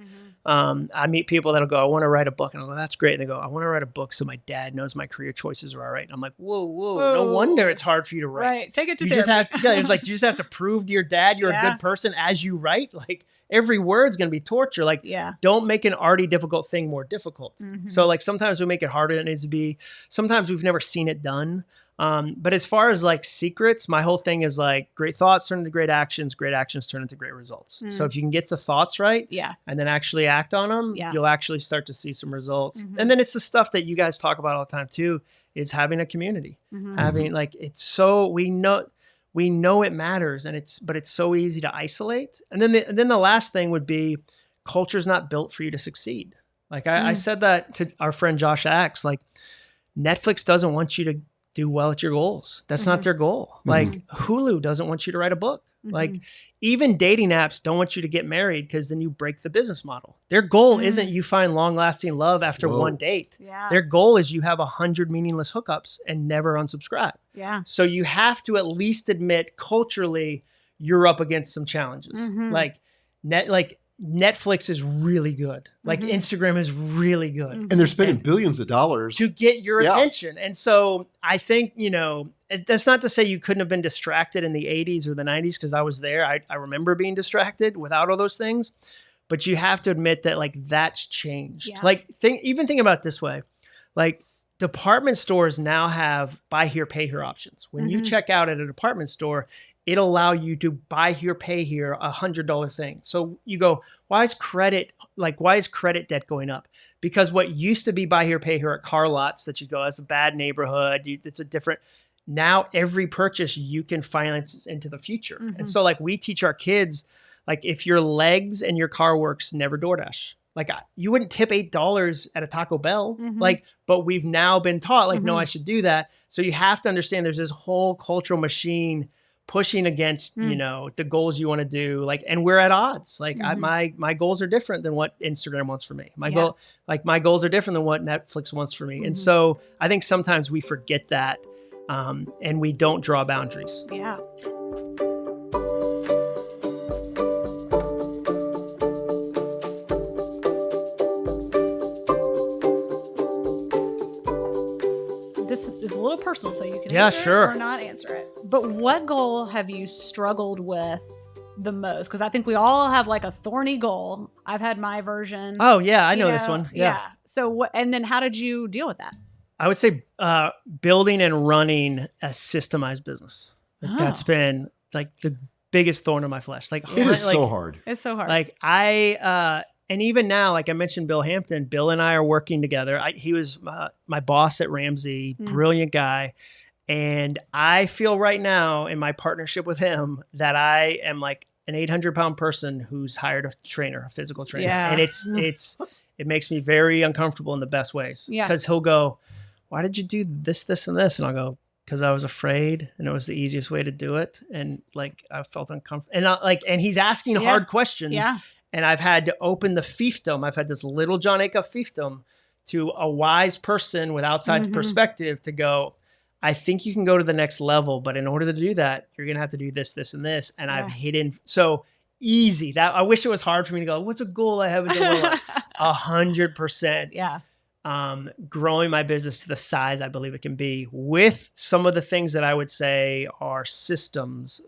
I meet people that'll go, I want to write a book. And I'll go, that's great. And they go, I want to write a book so my dad knows my career choices are all right. And I'm like, whoa. No wonder it's hard for you to write. Right. Take it to therapy. It's like, you just have to prove to your dad you're a good person as you write. Like, every word's going to be torture. Like, don't make an already difficult thing more difficult. So like, sometimes we make it harder than it needs to be. Sometimes we've never seen it done. But as far as like secrets, my whole thing is like, great thoughts turn into great actions turn into great results. So if you can get the thoughts right and then actually act on them, you'll actually start to see some results. And then it's the stuff that you guys talk about all the time too, is having a community, having like, it's so, we know it matters but it's so easy to isolate. And then the last thing would be, culture's not built for you to succeed. Like I said that to our friend Josh Axe, like, Netflix doesn't want you to do well at your goals. That's not their goal. Like, Hulu doesn't want you to write a book. Like, even dating apps don't want you to get married, because then you break the business model. Their goal isn't you find long-lasting love after one date. Their goal is you have 100 meaningless hookups and never unsubscribe. So you have to at least admit culturally you're up against some challenges. Like Netflix is really good. Like Instagram is really good. And they're spending billions of dollars to get your attention. And so I think, you know, that's not to say you couldn't have been distracted in the 80s or the 90s, because I was there. I remember being distracted without all those things. But you have to admit that, like, that's changed. Like, even think about it this way. Like, department stores now have buy here, pay here options. When you check out at a department store, it'll allow you to buy here, pay here, $100 thing. So you go, why is credit debt going up? Because what used to be buy here, pay here at car lots that you go, that's a bad neighborhood. It's a different, now every purchase you can finance into the future. And so like, we teach our kids, like, if your legs and your car works, never DoorDash. Like, you wouldn't tip $8 at a Taco Bell, like, but we've now been taught, like, no, I should do that. So you have to understand there's this whole cultural machine pushing against, you know, the goals you want to do. Like, and we're at odds. Like, my goals are different than what Instagram wants for me. My goals are different than what Netflix wants for me. And so I think sometimes we forget that, and we don't draw boundaries. Yeah. This is a little personal, so you can answer it or not answer it. But what goal have you struggled with the most? Because I think we all have like a thorny goal. I've had my version. Oh yeah, I know this one. Yeah. So what? And then how did you deal with that? I would say building and running a systemized business. Like, that's been like the biggest thorn in my flesh. Like, it is so hard. It's so hard. Like and even now, like I mentioned, Bill Hampton, Bill and I are working together. He was my boss at Ramsey, brilliant guy. And I feel right now in my partnership with him that I am like an 800-pound person who's hired a trainer, a physical trainer. Yeah. And it makes me very uncomfortable in the best ways. Yeah. Because he'll go, why did you do this, this, and this? And I'll go, because I was afraid and it was the easiest way to do it. And like, I felt uncomfortable. And he's asking hard questions. Yeah. And I've had to open the fiefdom. I've had this little Jon Acuff fiefdom to a wise person with outside perspective to go, I think you can go to the next level, but in order to do that, you're going to have to do this, this, and this. And I've hidden so easy that I wish it was hard for me to go, what's a goal I haven't done? 100%. Yeah. Growing my business to the size I believe it can be with some of the things that I would say are systems,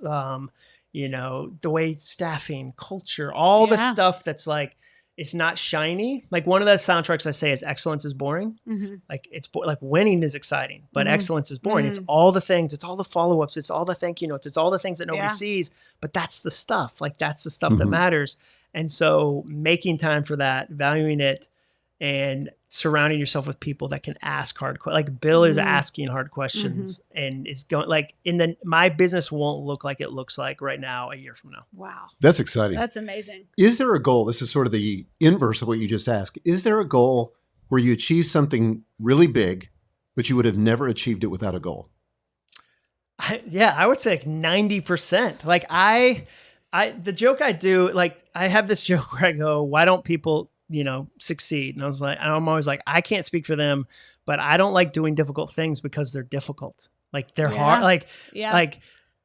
you know, the way staffing, culture, all the stuff that's like, it's not shiny. Like one of the soundtracks I say is excellence is boring. Like like winning is exciting, but excellence is boring. It's all the things, it's all the follow-ups, it's all the thank you notes, it's all the things that nobody sees, but that's the stuff. Like that's the stuff that matters. And so making time for that, valuing it, and surrounding yourself with people that can ask hard questions. Like Bill is asking hard questions and is going like my business won't look like it looks like right now a year from now. Wow. That's exciting. That's amazing. Is there a goal? This is sort of the inverse of what you just asked. Is there a goal where you achieve something really big, but you would have never achieved it without a goal? I would say like 90%. Like the joke I do, like I have this joke where I go, why don't people, succeed? And I'm always like, I can't speak for them, but I don't like doing difficult things because they're difficult. Like they're hard. Like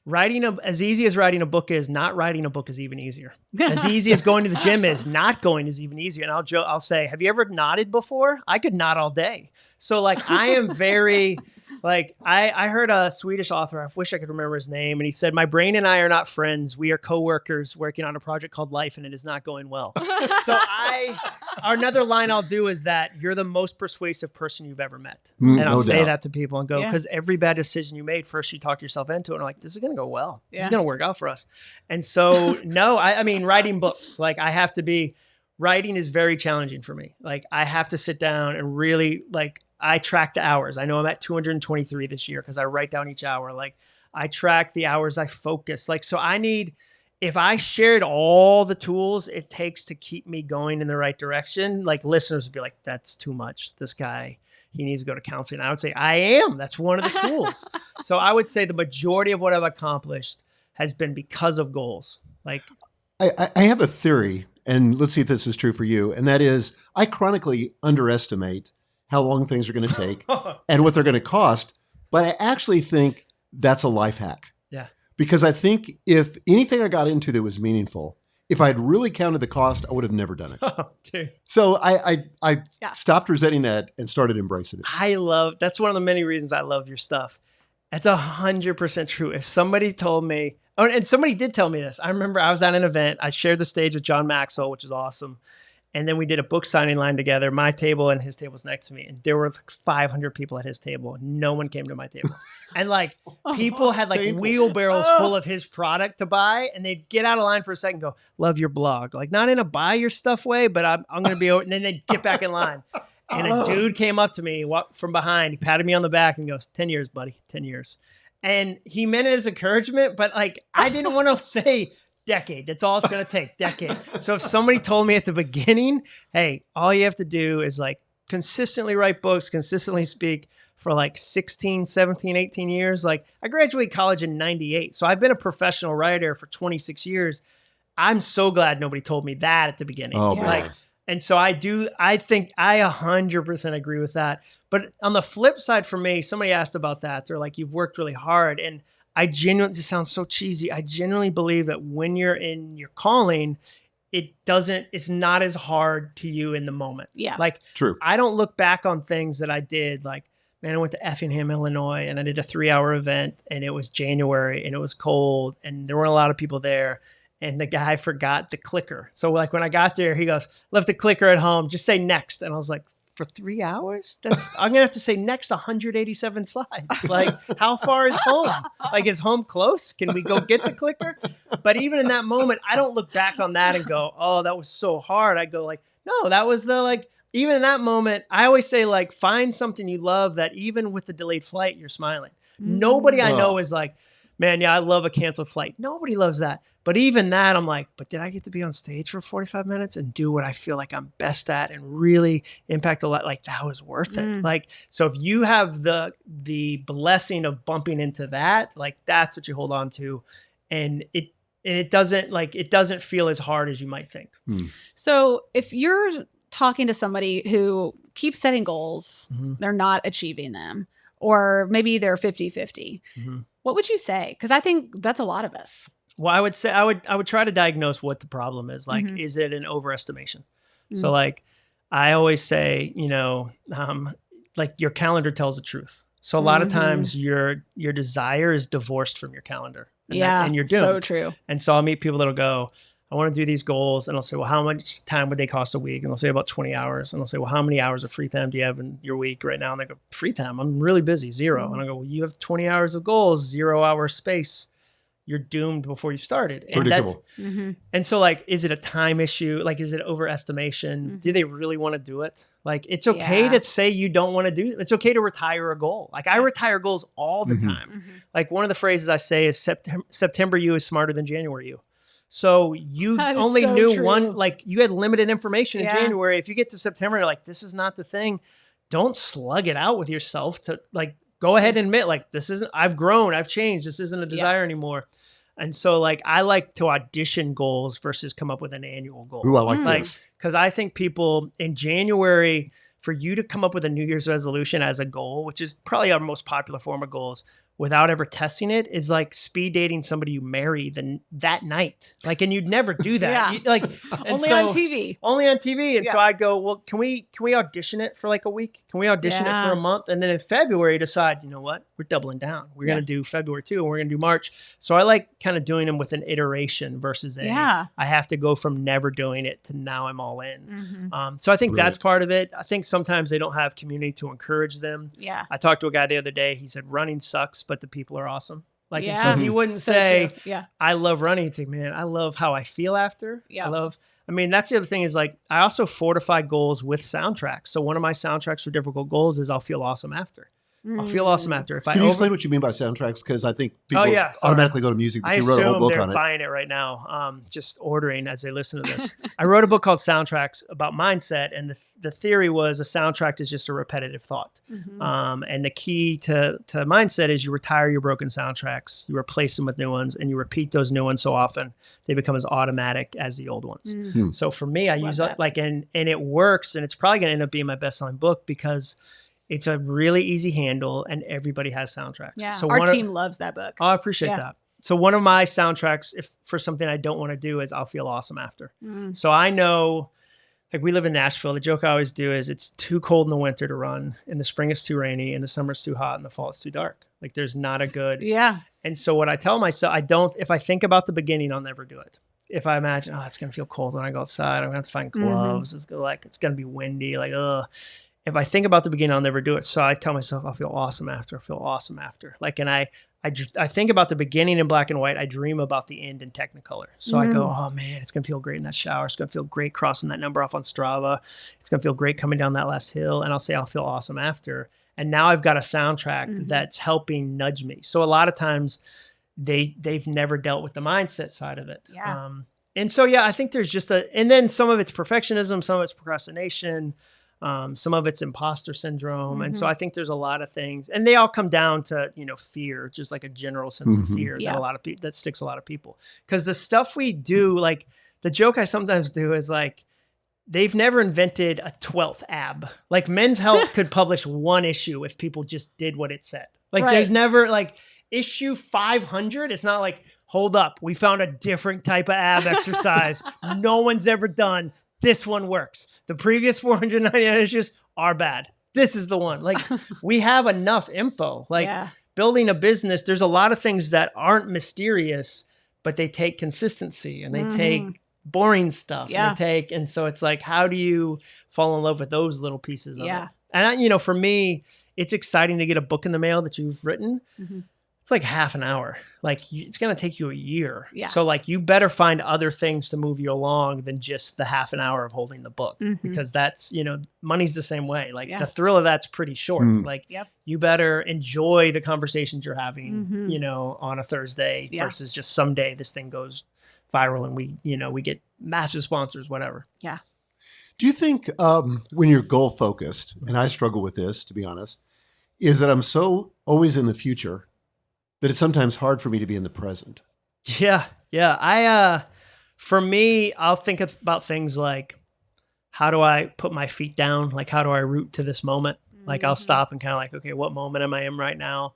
as easy as writing a book is, not writing a book is even easier. As easy as going to the gym is, not going is even easier. And I'll say, have you ever nodded before? I could nod all day. So like, I am very like, I heard a Swedish author, I wish I could remember his name. And he said, my brain and I are not friends. We are coworkers working on a project called Life, and it is not going well. So another line I'll do is that you're the most persuasive person you've ever met. And I'll say that to people and go, because every bad decision you made, first you talk yourself into it. And I'm like, this is going to go well. This is going to work out for us. And so, no, I mean, writing books, like writing is very challenging for me. Like I have to sit down and really I track the hours. I know I'm at 223 this year because I write down each hour. Like I track the hours I focus. Like, so if I shared all the tools it takes to keep me going in the right direction, like listeners would be like, that's too much. This guy, he needs to go to counseling. I would say, that's one of the tools. So I would say the majority of what I've accomplished has been because of goals. Like I have a theory, and let's see if this is true for you. And that is I chronically underestimate how long things are going to take and what they're going to cost. But I actually think that's a life hack. Yeah. Because I think if anything I got into that was meaningful, if I'd really counted the cost, I would have never done it. So I stopped resenting that and started embracing it. That's one of the many reasons I love your stuff. That's 100% true. If somebody told me, and somebody did tell me this. I remember I was at an event. I shared the stage with John Maxwell, which is awesome. And then we did a book signing line together. My table and his table was next to me. And there were 500 people at his table. No one came to my table. And like people had like wheelbarrows full of his product to buy. And they'd get out of line for a second and go, love your blog. Like not in a buy your stuff way, but I'm going to be over. And then they'd get back in line. And a dude came up to me from behind. He patted me on the back and goes, 10 years, buddy, 10 years. And he meant it as encouragement, but like, I didn't want to say decade. That's all it's going to take, decade. So if somebody told me at the beginning, hey, all you have to do is like consistently write books, consistently speak for like 16, 17, 18 years. Like I graduated college in 98. So I've been a professional writer for 26 years. I'm so glad nobody told me that at the beginning. Oh, like, and so I think I 100% agree with that. But on the flip side for me, somebody asked about that. They're like, you've worked really hard. And I genuinely, this sounds so cheesy. I genuinely believe that when you're in your calling, it's not as hard to you in the moment. Yeah. Like, true. I don't look back on things that I did. Like, man, I went to Effingham, Illinois, and I did a 3-hour event, and it was January, and it was cold, and there weren't a lot of people there. And the guy forgot the clicker. So like when I got there, he goes, left the clicker at home, just say next. And I was like, for 3 hours? I'm going to have to say next 187 slides. Like how far is home? Like is home close? Can we go get the clicker? But even in that moment, I don't look back on that and go, oh, that was so hard. I go like, no, that was even in that moment, I always say like, find something you love that even with the delayed flight, you're smiling. Nobody I know is like, man, yeah, I love a canceled flight. Nobody loves that. But even that, I'm like, but did I get to be on stage for 45 minutes and do what I feel like I'm best at and really impact a lot? Like that was worth it. Like, so if you have the blessing of bumping into that, like that's what you hold on to. And it doesn't feel as hard as you might think. So if you're talking to somebody who keeps setting goals, they're not achieving them, or maybe they're 50-50, what would you say? Because I think that's a lot of us. Well, I would say I would try to diagnose what the problem is. Like, is it an overestimation? So like, I always say, like your calendar tells the truth. So a lot of times your desire is divorced from your calendar. And you're doomed. So true. And so I'll meet people that'll go, I want to do these goals. And I'll say, well, how much time would they cost a week? And they'll say about 20 hours. And I'll say, well, how many hours of free time do you have in your week right now? And they go, free time? I'm really busy, 0. And I go, well, you have 20 hours of goals, 0 hour space. you're doomed before you started. And predictable. And so like, is it a time issue? Like, is it overestimation? Do they really want to do it? Like, it's okay to say you don't want to do it. It's okay to retire a goal. Like, I retire goals all the time. Like, one of the phrases I say is September you is smarter than January you. So you only knew one, like you had limited information in January. If you get to September, you're like, this is not the thing. Don't slug it out with yourself to like, go ahead and admit like, this isn't, I've grown, I've changed. This isn't a desire anymore. And so like, I like to audition goals versus come up with an annual goal. Ooh, I like this. Cause I think people in January, for you to come up with a New Year's resolution as a goal, which is probably our most popular form of goals, without ever testing it, is like speed dating somebody you marry that night. Like, and you'd never do that. Only on TV. Only on TV. And so I go, well, can we audition it for like a week? Can we audition it for a month? And then in February decide, you know what? We're doubling down. We're going to do February too, and we're going to do March. So I like kind of doing them with an iteration versus I have to go from never doing it to now I'm all in. So I think that's part of it. I think sometimes they don't have community to encourage them. Yeah. I talked to a guy the other day. He said, running sucks, but the people are awesome. Like, so he wouldn't say, I love running. He'd say, man, I love how I feel after. I mean, that's the other thing is like, I also fortify goals with soundtracks. So one of my soundtracks for difficult goals is I'll feel awesome after. I'll feel awesome after. Can you explain what you mean by soundtracks? Because I think people automatically go to music, but you wrote a whole book on it. They're buying it right now, just ordering as they listen to this. I wrote a book called Soundtracks about mindset, and the theory was a soundtrack is just a repetitive thought. And the key to mindset is you retire your broken soundtracks, you replace them with new ones, and you repeat those new ones so often they become as automatic as the old ones. So for me, I use that like, and it works, and it's probably going to end up being my best-selling book because it's a really easy handle and everybody has soundtracks. Yeah. So our team loves that book. Oh, I appreciate that. So one of my soundtracks, if for something I don't want to do, is I'll feel awesome after. So I know, like we live in Nashville. The joke I always do is it's too cold in the winter to run. In the spring it's too rainy. In the summer it's too hot. In the fall it's too dark. Like there's not a good. And so what I tell myself, if I think about the beginning, I'll never do it. If I imagine, it's going to feel cold when I go outside, I'm going to have to find gloves. It's going to be windy. Like, ugh. If I think about the beginning, I'll never do it. So I tell myself, I'll feel awesome after. I'll feel awesome after. Like, and I think about the beginning in black and white. I dream about the end in Technicolor. So I go, oh man, it's going to feel great in that shower. It's going to feel great crossing that number off on Strava. It's going to feel great coming down that last hill. And I'll say, I'll feel awesome after. And now I've got a soundtrack that's helping nudge me. So a lot of times they've never dealt with the mindset side of it. And so, I think there's just and then some of it's perfectionism, some of it's procrastination. Some of it's imposter syndrome. And so I think there's a lot of things, and they all come down to, fear, just like a general sense of fear that a lot of people, that sticks a lot of people. Cause the stuff we do, like the joke I sometimes do is like, they've never invented a 12th ab. Like Men's Health could publish one issue if people just did what it said. Like there's never like issue 500. It's not like, hold up, we found a different type of ab exercise no one's ever done. This one works. The previous 499 issues are bad. This is the one. Like we have enough info. Like building a business, there's a lot of things that aren't mysterious, but they take consistency and they take boring stuff. And so it's like, how do you fall in love with those little pieces of it? And for me, it's exciting to get a book in the mail that you've written. It's like half an hour. Like it's going to take you a year. So like you better find other things to move you along than just the half an hour of holding the book, because that's, money's the same way. Like the thrill of that's pretty short. Like you better enjoy the conversations you're having, on a Thursday versus just someday this thing goes viral and we get massive sponsors, whatever. Do you think when you're goal focused, and I struggle with this, to be honest, is that I'm so always in the future that it's sometimes hard for me to be in the present? For me, I'll think about things like, how do I put my feet down? Like, how do I root to this moment? Like I'll stop and kind of like, okay, what moment am I in right now?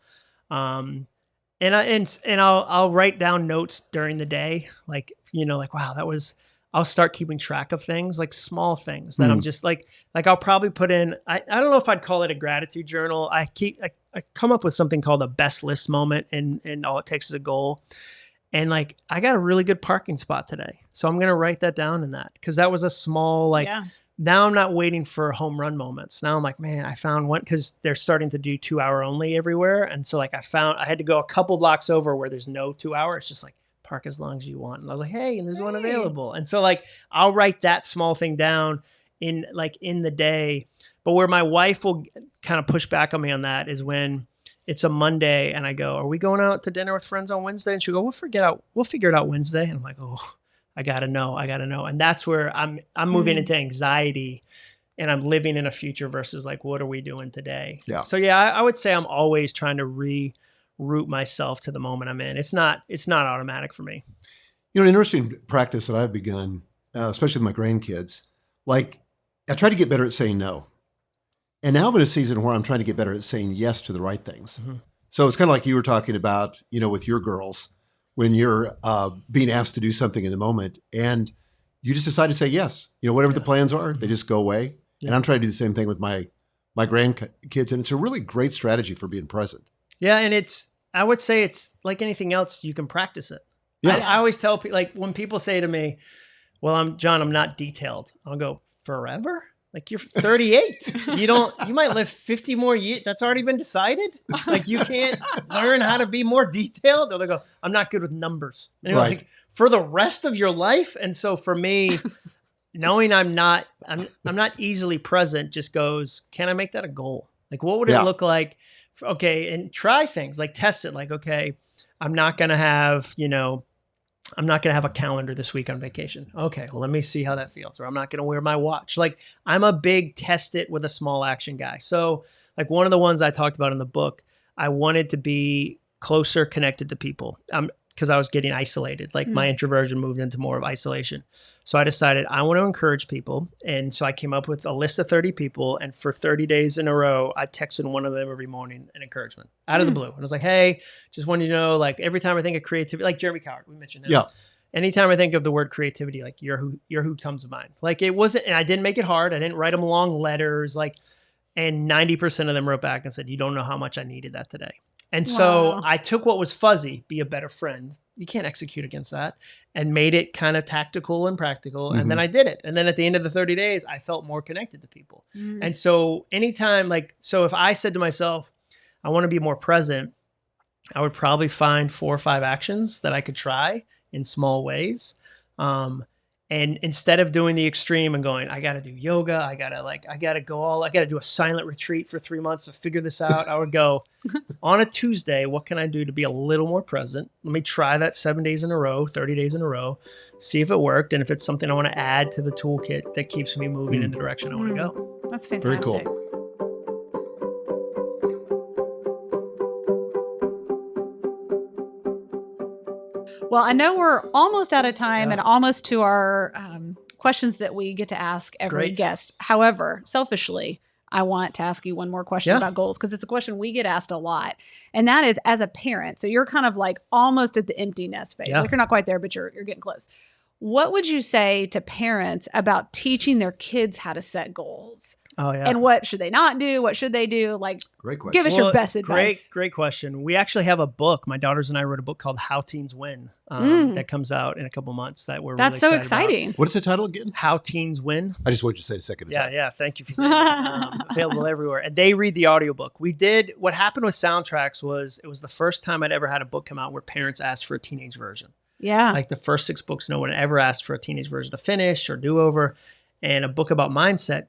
And I'll write down notes during the day. Like, like, wow, I'll start keeping track of things, like small things that I'm just like I'll probably put in, I don't know if I'd call it a gratitude journal. I come up with something called a best list moment, and all it takes is a goal. And I got a really good parking spot today. So I'm going to write that down in that, because that was a small, now I'm not waiting for home run moments. Now I'm like, man, I found one, because they're starting to do 2 hour only everywhere. And so like I had to go a couple blocks over where there's no 2 hour. It's just like park as long as you want. And I was like, hey, and there's one available. And so like, I'll write that small thing down in the day. But where my wife will kind of push back on me on that is when it's a Monday and I go, are we going out to dinner with friends on Wednesday? And she'll go, we'll figure it out Wednesday. And I'm like, oh, I gotta know. And that's where I'm moving into anxiety, and I'm living in a future versus like, what are we doing today? Yeah. So yeah, I would say I'm always trying to reroute myself to the moment I'm in. It's not automatic for me. You know, an interesting practice that I've begun, especially with my grandkids, like I try to get better at saying no. And now I'm in a season where I'm trying to get better at saying yes to the right things. Mm-hmm. So it's kind of like you were talking about, you know, with your girls, when you're being asked to do something in the moment and you just decide to say yes. You know, whatever the plans are, they just go away. Yeah. And I'm trying to do the same thing with my grandkids. And it's a really great strategy for being present. Yeah. And I would say it's like anything else, you can practice it. Yeah. I always tell people, like when people say to me, well, I'm not detailed. I'll go, forever? Like you're 38. You might live 50 more years. That's already been decided. Like you can't learn how to be more detailed. Or they go, I'm not good with numbers. And you're like, for the rest of your life. And so for me, knowing I'm not easily present just goes, can I make that a goal? Like what would it look like? Okay. And try things like test it. Like, okay, I'm not going to have a calendar this week on vacation. Okay, well, let me see how that feels. Or I'm not going to wear my watch. Like I'm a big test it with a small action guy. So like one of the ones I talked about in the book, I wanted to be closer connected to people because I was getting isolated. Like my introversion moved into more of isolation. So I decided I want to encourage people. And so I came up with a list of 30 people. And for 30 days in a row, I texted one of them every morning an encouragement out of the blue. And I was like, hey, just wanted you to know, like every time I think of creativity, like Jeremy Coward, we mentioned him. Yeah. Anytime I think of the word creativity, like you're who comes to mind. Like it wasn't, and I didn't make it hard. I didn't write them long letters. And 90% of them wrote back and said, you don't know how much I needed that today. And so I took what was fuzzy, be a better friend. You can't execute against that, and made it kind of tactical and practical. And then I did it. And then at the end of the 30 days, I felt more connected to people. And so anytime, so if I said to myself, I want to be more present, I would probably find 4 or 5 actions that I could try in small ways. And instead of doing the extreme and going, I got to do yoga, I got to do a silent retreat for 3 months to figure this out. I would go on a Tuesday, what can I do to be a little more present? Let me try that 7 days in a row, 30 days in a row, see if it worked. And if it's something I want to add to the toolkit that keeps me moving in the direction I want to go. That's fantastic. Very cool. Well, I know we're almost out of time and almost to our questions that we get to ask every guest. However, selfishly, I want to ask you one more question about goals, because it's a question we get asked a lot. And that is, as a parent, so you're kind of like almost at the empty nest phase. Like you're not quite there, but you're getting close. What would you say to parents about teaching their kids how to set goals? Oh, yeah. And what should they not do? What should they do? Like, great question. Give us your best advice. Great question. We actually have a book. My daughters and I wrote a book called How Teens Win that comes out in a couple months that we're really excited so exciting. About. What is the title again? How Teens Win. I just wanted you to say it a second time. Yeah. Thank you for saying that. Available everywhere. And they read the audiobook. What happened with soundtracks was it was the first time I'd ever had a book come out where parents asked for a teenage version. Yeah. Like the first 6 books, no one ever asked for a teenage version to finish or do over. And a book about mindset.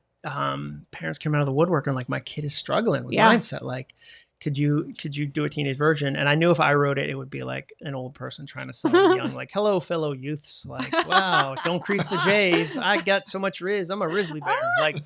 Parents came out of the woodwork and like, my kid is struggling with mindset. Like, could you do a teenage version? And I knew if I wrote it, it would be like an old person trying to sell young, like, hello, fellow youths. Like, wow, don't crease the J's. I got so much Riz. I'm a Risley bear. Like,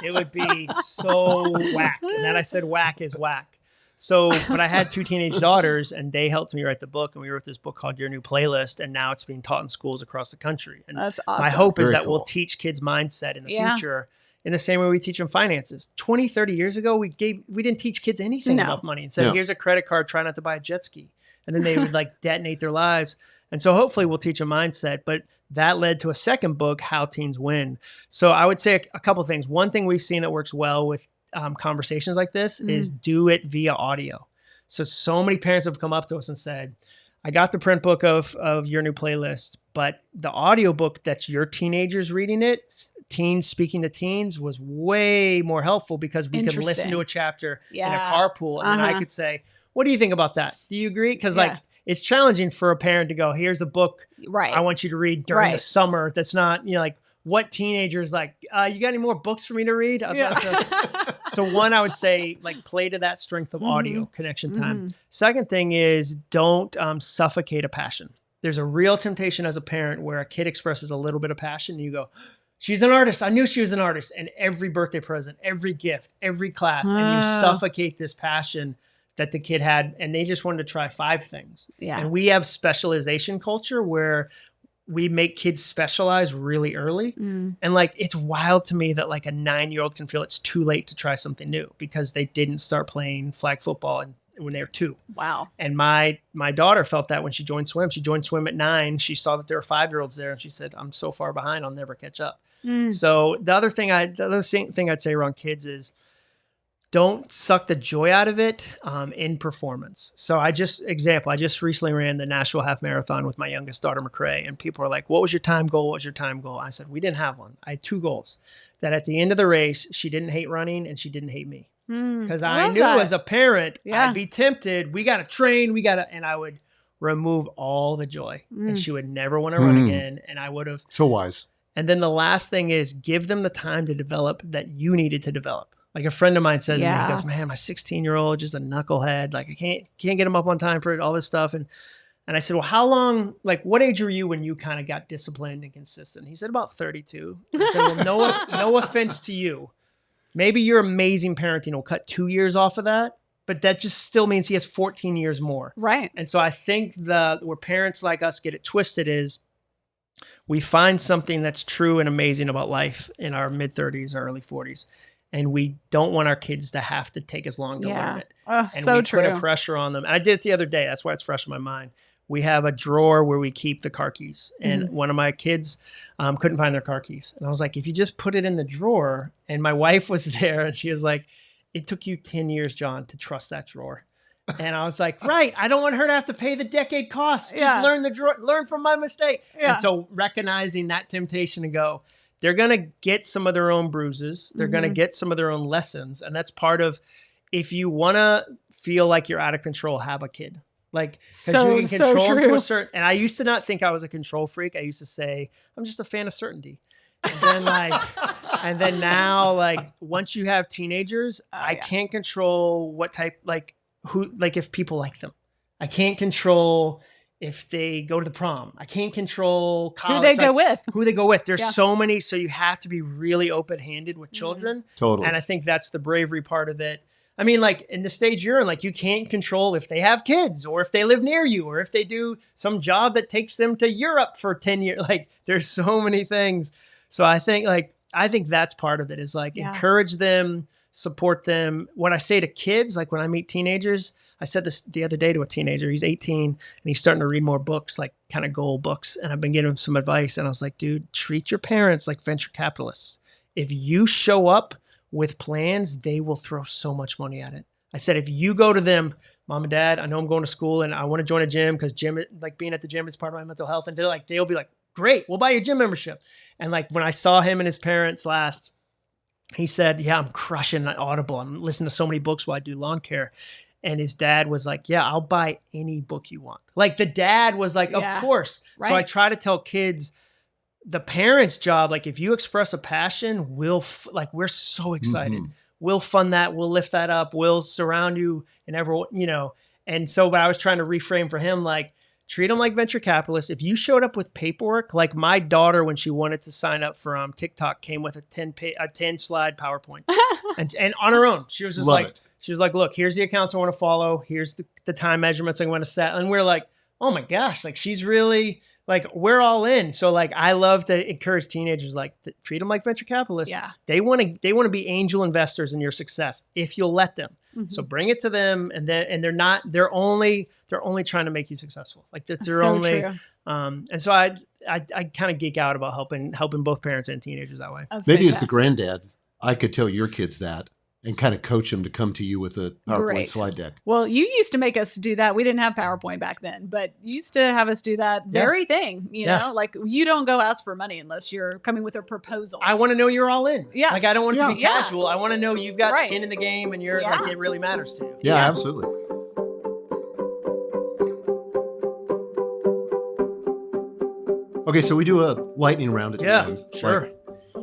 it would be so whack. And then I said, whack is whack. So, but I had 2 teenage daughters and they helped me write the book. And we wrote this book called Your New Playlist. And now it's being taught in schools across the country. And that's awesome. My hope is that we'll teach kids mindset in the future in the same way we teach them finances. 20, 30 years ago, we didn't teach kids anything about money and said, here's a credit card, try not to buy a jet ski. And then they would like detonate their lives. And so hopefully we'll teach them mindset, but that led to a second book, How Teens Win. So I would say a couple of things. One thing we've seen that works well with conversations like this is do it via audio. So many parents have come up to us and said, I got the print book of Your New Playlist, but the audiobook that's your teenagers reading it teens speaking to teens was way more helpful because we could listen to a chapter in a carpool. And then I could say, what do you think about that? Do you agree? Because like, it's challenging for a parent to go, here's a book I want you to read during the summer. That's not, like what teenagers like, you got any more books for me to read? So one, I would say like play to that strength of audio connection time. Second thing is don't suffocate a passion. There's a real temptation as a parent where a kid expresses a little bit of passion and you go, she's an artist. I knew she was an artist. And every birthday present, every gift, every class, and you suffocate this passion that the kid had, and they just wanted to try 5 things. Yeah. And we have specialization culture where we make kids specialize really early. And like, it's wild to me that like a 9-year-old can feel it's too late to try something new because they didn't start playing flag football when they were 2. Wow. And my daughter felt that when she joined swim. She joined swim at 9. She saw that there were 5-year-olds there and she said, I'm so far behind, I'll never catch up. So the other thing I'd say around kids is don't suck the joy out of it in performance. So I just recently ran the Nashville half marathon with my youngest daughter, McCrae, and people were like, what was your time goal? What was your time goal? I said, we didn't have one. I had 2 goals. That at the end of the race, she didn't hate running and she didn't hate me. Because I knew as a parent, I'd be tempted. We got to train. And I would remove all the joy and she would never want to run again. And I would have. So wise. And then the last thing is give them the time to develop that you needed to develop. Like a friend of mine said to me, he goes, man, my 16-year-old, just a knucklehead. Like I can't get him up on time for all this stuff. And I said, well, how long, like what age were you when you kind of got disciplined and consistent? He said about 32. I said, well, no offense to you. Maybe your amazing parenting will cut 2 years off of that, but that just still means he has 14 years more. Right. And so I think where parents like us get it twisted is we find something that's true and amazing about life in our mid-30s or early 40s. And we don't want our kids to have to take as long to learn it. And so we put a pressure on them. And I did it the other day. That's why it's fresh in my mind. We have a drawer where we keep the car keys. And one of my kids couldn't find their car keys. And I was like, if you just put it in the drawer, and my wife was there and she was like, it took you 10 years, Jon, to trust that drawer. And I was like, right, I don't want her to have to pay the decade cost. Just learn the drawer, learn from my mistake. Yeah. And so recognizing that temptation to go, they're going to get some of their own bruises. They're going to get some of their own lessons. And that's part of, if you want to feel like you're out of control, have a kid. Like, because you can control them to a certain, and I used to not think I was a control freak. I used to say, I'm just a fan of certainty. And then and then now, like, once you have teenagers, I can't control what type, like if people like them. I can't control if they go to the prom. I can't control college. Who they go with. There's so many. So you have to be really open-handed with children. Totally. And I think that's the bravery part of it. I mean, like in the stage you're in, like you can't control if they have kids or if they live near you or if they do some job that takes them to Europe for 10 years. Like there's so many things. So I think that's part of it is like encourage them, support them. What I say to kids, like when I meet teenagers, I said this the other day to a teenager, he's 18 and he's starting to read more books, like kind of goal books. And I've been giving him some advice and I was like, dude, treat your parents like venture capitalists. If you show up with plans, they will throw so much money at it. I said, if you go to them, mom and dad, I know I'm going to school and I want to join a gym because like being at the gym is part of my mental health. And they'll be like, great, we'll buy you a gym membership. And like when I saw him and his parents last, he said, yeah, I'm crushing Audible. I'm listening to so many books while I do lawn care. And his dad was like, yeah, I'll buy any book you want. Like the dad was like, of course. Right. So I try to tell kids, the parents' job, like if you express a passion, we're so excited. We'll fund that. We'll lift that up. We'll surround you and everyone, And so, but I was trying to reframe for him, like treat them like venture capitalists. If you showed up with paperwork, like my daughter, when she wanted to sign up for TikTok, came with a 10 slide PowerPoint and on her own, she was just she was like, look, here's the accounts I want to follow. Here's the time measurements I want to set. And we're like, oh my gosh, like she's really like, we're all in. So like, I love to encourage teenagers, like treat them like venture capitalists. Yeah. They want to be angel investors in your success if you'll let them. So bring it to them. And they're only trying to make you successful. Like that's their only, true. And so I kind of geek out about helping both parents and teenagers that way. Maybe as the granddad, I could tell your kids that. and kind of coach them to come to you with a PowerPoint slide deck. Well, you used to make us do that. We didn't have PowerPoint back then, but you used to have us do that very thing, you know, like you don't go ask for money unless you're coming with a proposal. I want to know you're all in. Yeah. Like, I don't want it to be casual. I want to know you've got skin in the game and you're like, it really matters to you. Yeah, absolutely. Okay, so we do a lightning round at the end. Sure.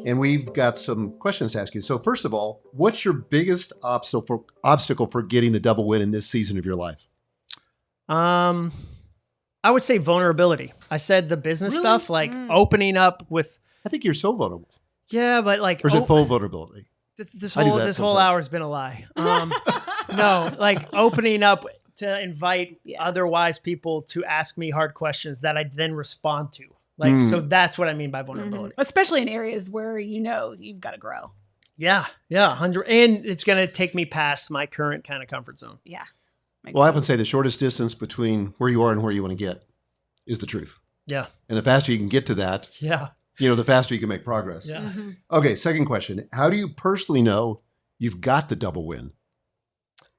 And we've got some questions to ask you. So first of all, what's your biggest obstacle for getting the double win in this season of your life? I would say vulnerability. I said the business stuff, like opening up with. I think you're so vulnerable. Yeah, but like. Or is it full vulnerability? This whole hour has been a lie. No, like opening up to invite other wise people to ask me hard questions that I then respond to. Like, so that's what I mean by vulnerability. Especially in areas where you know you've got to grow. Yeah, 100. And it's going to take me past my current kind of comfort zone. Yeah. Well, I often say the shortest distance between where you are and where you want to get is the truth. Yeah. And the faster you can get to that, the faster you can make progress. Yeah. Okay, second question. How do you personally know you've got the double win?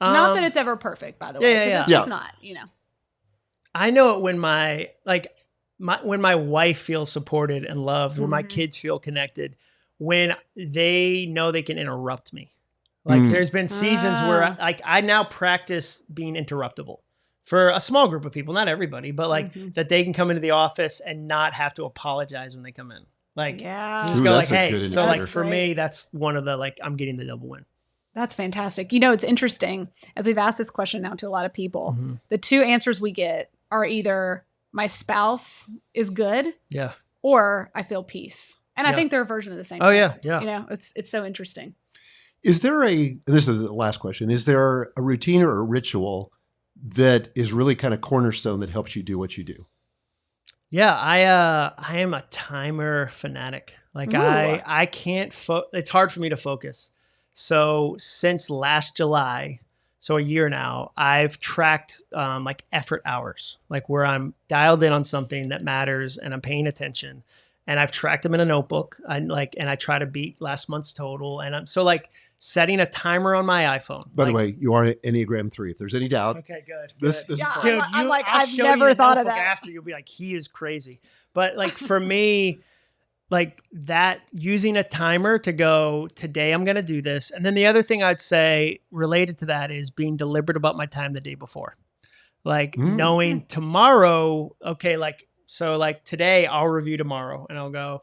Not that it's ever perfect, by the way. It's just not, you know. I know it when when my wife feels supported and loved, when my kids feel connected, when they know they can interrupt me. Like there's been seasons where I now practice being interruptible for a small group of people, not everybody, but like that they can come into the office and not have to apologize when they come in. Like, just go like, hey. So like for me, that's one of the, like, I'm getting the double win. That's fantastic. You know, it's interesting as we've asked this question now to a lot of people, the two answers we get are either my spouse is good, or I feel peace. And I think they're a version of the same thing. Yeah. You know, it's so interesting. Is there this is the last question, is there a routine or a ritual that is really kind of cornerstone that helps you do what you do? Yeah, I am a timer fanatic. Like I can't, it's hard for me to focus. So since last July, so a year now, I've tracked like effort hours, like where I'm dialed in on something that matters and I'm paying attention, and I've tracked them in a notebook. And I try to beat last month's total. And I'm so like setting a timer on my iPhone. By the way, you are Enneagram 3. If there's any doubt. Okay, good. This dude, I'm like, I've never thought of that. After you'll be like, he is crazy. But like for me, like that, using a timer to go, today I'm going to do this. And then the other thing I'd say related to that is being deliberate about my time the day before. Like knowing tomorrow, okay, like, so like today I'll review tomorrow and I'll go.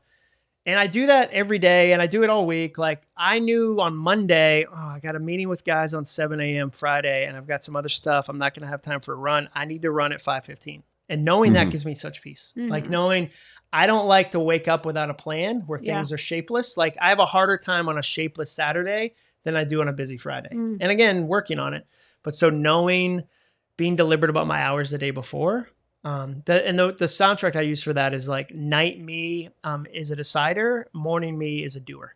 And I do that every day and I do it all week. Like I knew on Monday, I got a meeting with guys on 7 a.m. Friday and I've got some other stuff. I'm not going to have time for a run. I need to run at 5:15. And knowing that gives me such peace. Like knowing I don't like to wake up without a plan where things are shapeless. Like I have a harder time on a shapeless Saturday than I do on a busy Friday. And again, working on it. But so knowing, being deliberate about my hours the day before. The soundtrack I use for that is like night me is a decider, morning me is a doer.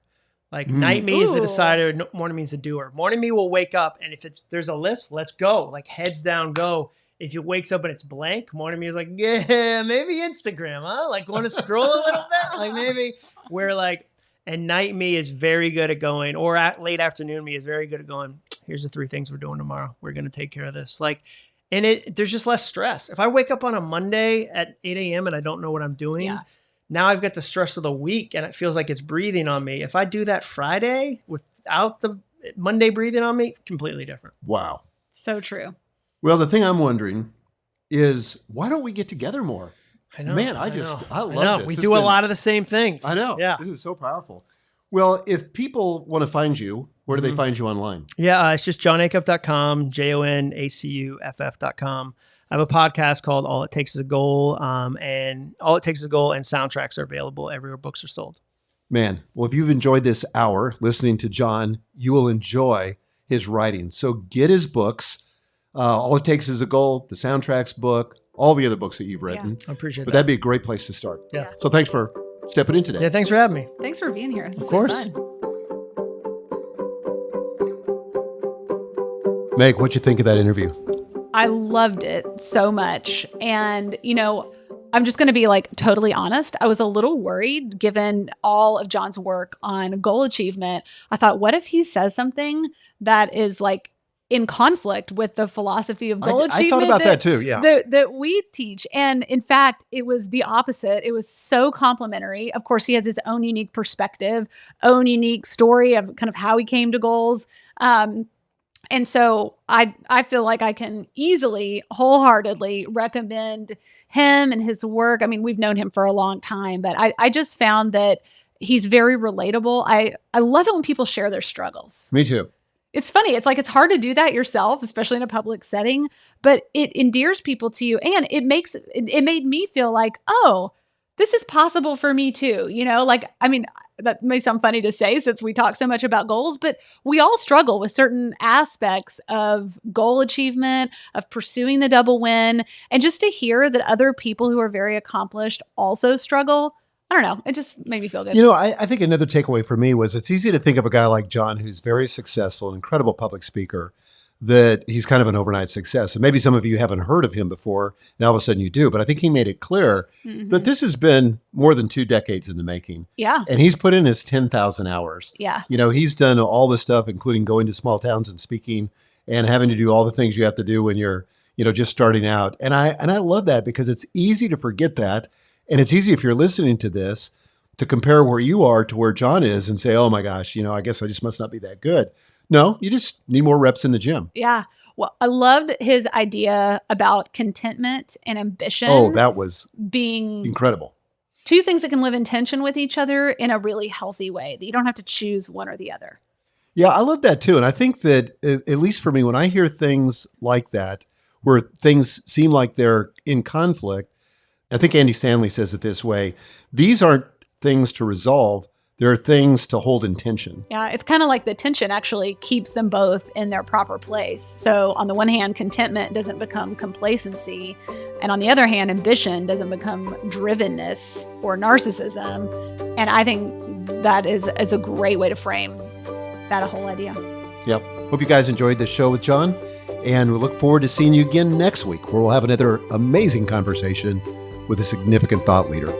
Like night me is the decider, morning me is a doer. Morning me will wake up and if there's a list, let's go. Like heads down, go. If it wakes up and it's blank, morning me is like, yeah, maybe Instagram, huh? Like want to scroll a little bit? Like maybe we're like, and night me is very good at going, or late afternoon me is very good at going, here's the 3 things we're doing tomorrow. We're going to take care of this. Like, and there's just less stress. If I wake up on a Monday at 8 a.m. and I don't know what I'm doing, now I've got the stress of the week and it feels like it's breathing on me. If I do that Friday without the Monday breathing on me, completely different. Wow. So true. Well, the thing I'm wondering is why don't we get together more? I know. Man, I love this. We do a lot of the same things. I know. Yeah. This is so powerful. Well, if people want to find you, where do they find you online? Yeah, it's just jonacuff.com, jonacuff.com. I have a podcast called All It Takes Is a Goal, and All It Takes Is a Goal and soundtracks are available everywhere books are sold. Man, well, if you've enjoyed this hour listening to Jon, you will enjoy his writing. So get his books. All It Takes Is a Goal, the soundtracks book, all the other books that you've written. I appreciate that. But that'd be a great place to start. Yeah. So thanks for stepping in today. Yeah, thanks for having me. Thanks for being here. Of course. Fun. Meg, what'd you think of that interview? I loved it so much. And, you know, I'm just going to be like totally honest. I was a little worried given all of Jon's work on goal achievement. I thought, what if he says something that is like in conflict with the philosophy of goal achievement? I thought about that too. Yeah. That we teach. And in fact, it was the opposite. It was so complimentary. Of course, he has his own unique perspective, own unique story of kind of how he came to goals. And so I feel like I can easily, wholeheartedly recommend him and his work. I mean, we've known him for a long time, but I just found that he's very relatable. I love it when people share their struggles. Me too. It's funny. It's like, it's hard to do that yourself, especially in a public setting, but it endears people to you. And it made me feel like, oh, this is possible for me too. You know, like, I mean, that may sound funny to say since we talk so much about goals, but we all struggle with certain aspects of goal achievement, of pursuing the double win. And just to hear that other people who are very accomplished also struggle, I don't know. It just made me feel good. You know, I think another takeaway for me was it's easy to think of a guy like Jon who's very successful, an incredible public speaker, that he's kind of an overnight success. And maybe some of you haven't heard of him before, and all of a sudden you do. But I think he made it clear that this has been more than 2 decades in the making. Yeah. And he's put in his 10,000 hours. Yeah. You know, he's done all this stuff, including going to small towns and speaking and having to do all the things you have to do when you're, you know, just starting out. And I love that because it's easy to forget that. And it's easy if you're listening to this to compare where you are to where Jon is and say, oh my gosh, you know, I guess I just must not be that good. No, you just need more reps in the gym. Yeah. Well, I loved his idea about contentment and ambition. Oh, that was being incredible. 2 things that can live in tension with each other in a really healthy way, that you don't have to choose one or the other. Yeah, I love that too. And I think that, at least for me, when I hear things like that, where things seem like they're in conflict, I think Andy Stanley says it this way: these aren't things to resolve. There are things to hold in tension. Yeah, it's kind of like the tension actually keeps them both in their proper place. So on the one hand, contentment doesn't become complacency. And on the other hand, ambition doesn't become drivenness or narcissism. And I think that is a great way to frame that whole idea. Yep. Hope you guys enjoyed this show with Jon. And we look forward to seeing you again next week, where we'll have another amazing conversation with a significant thought leader.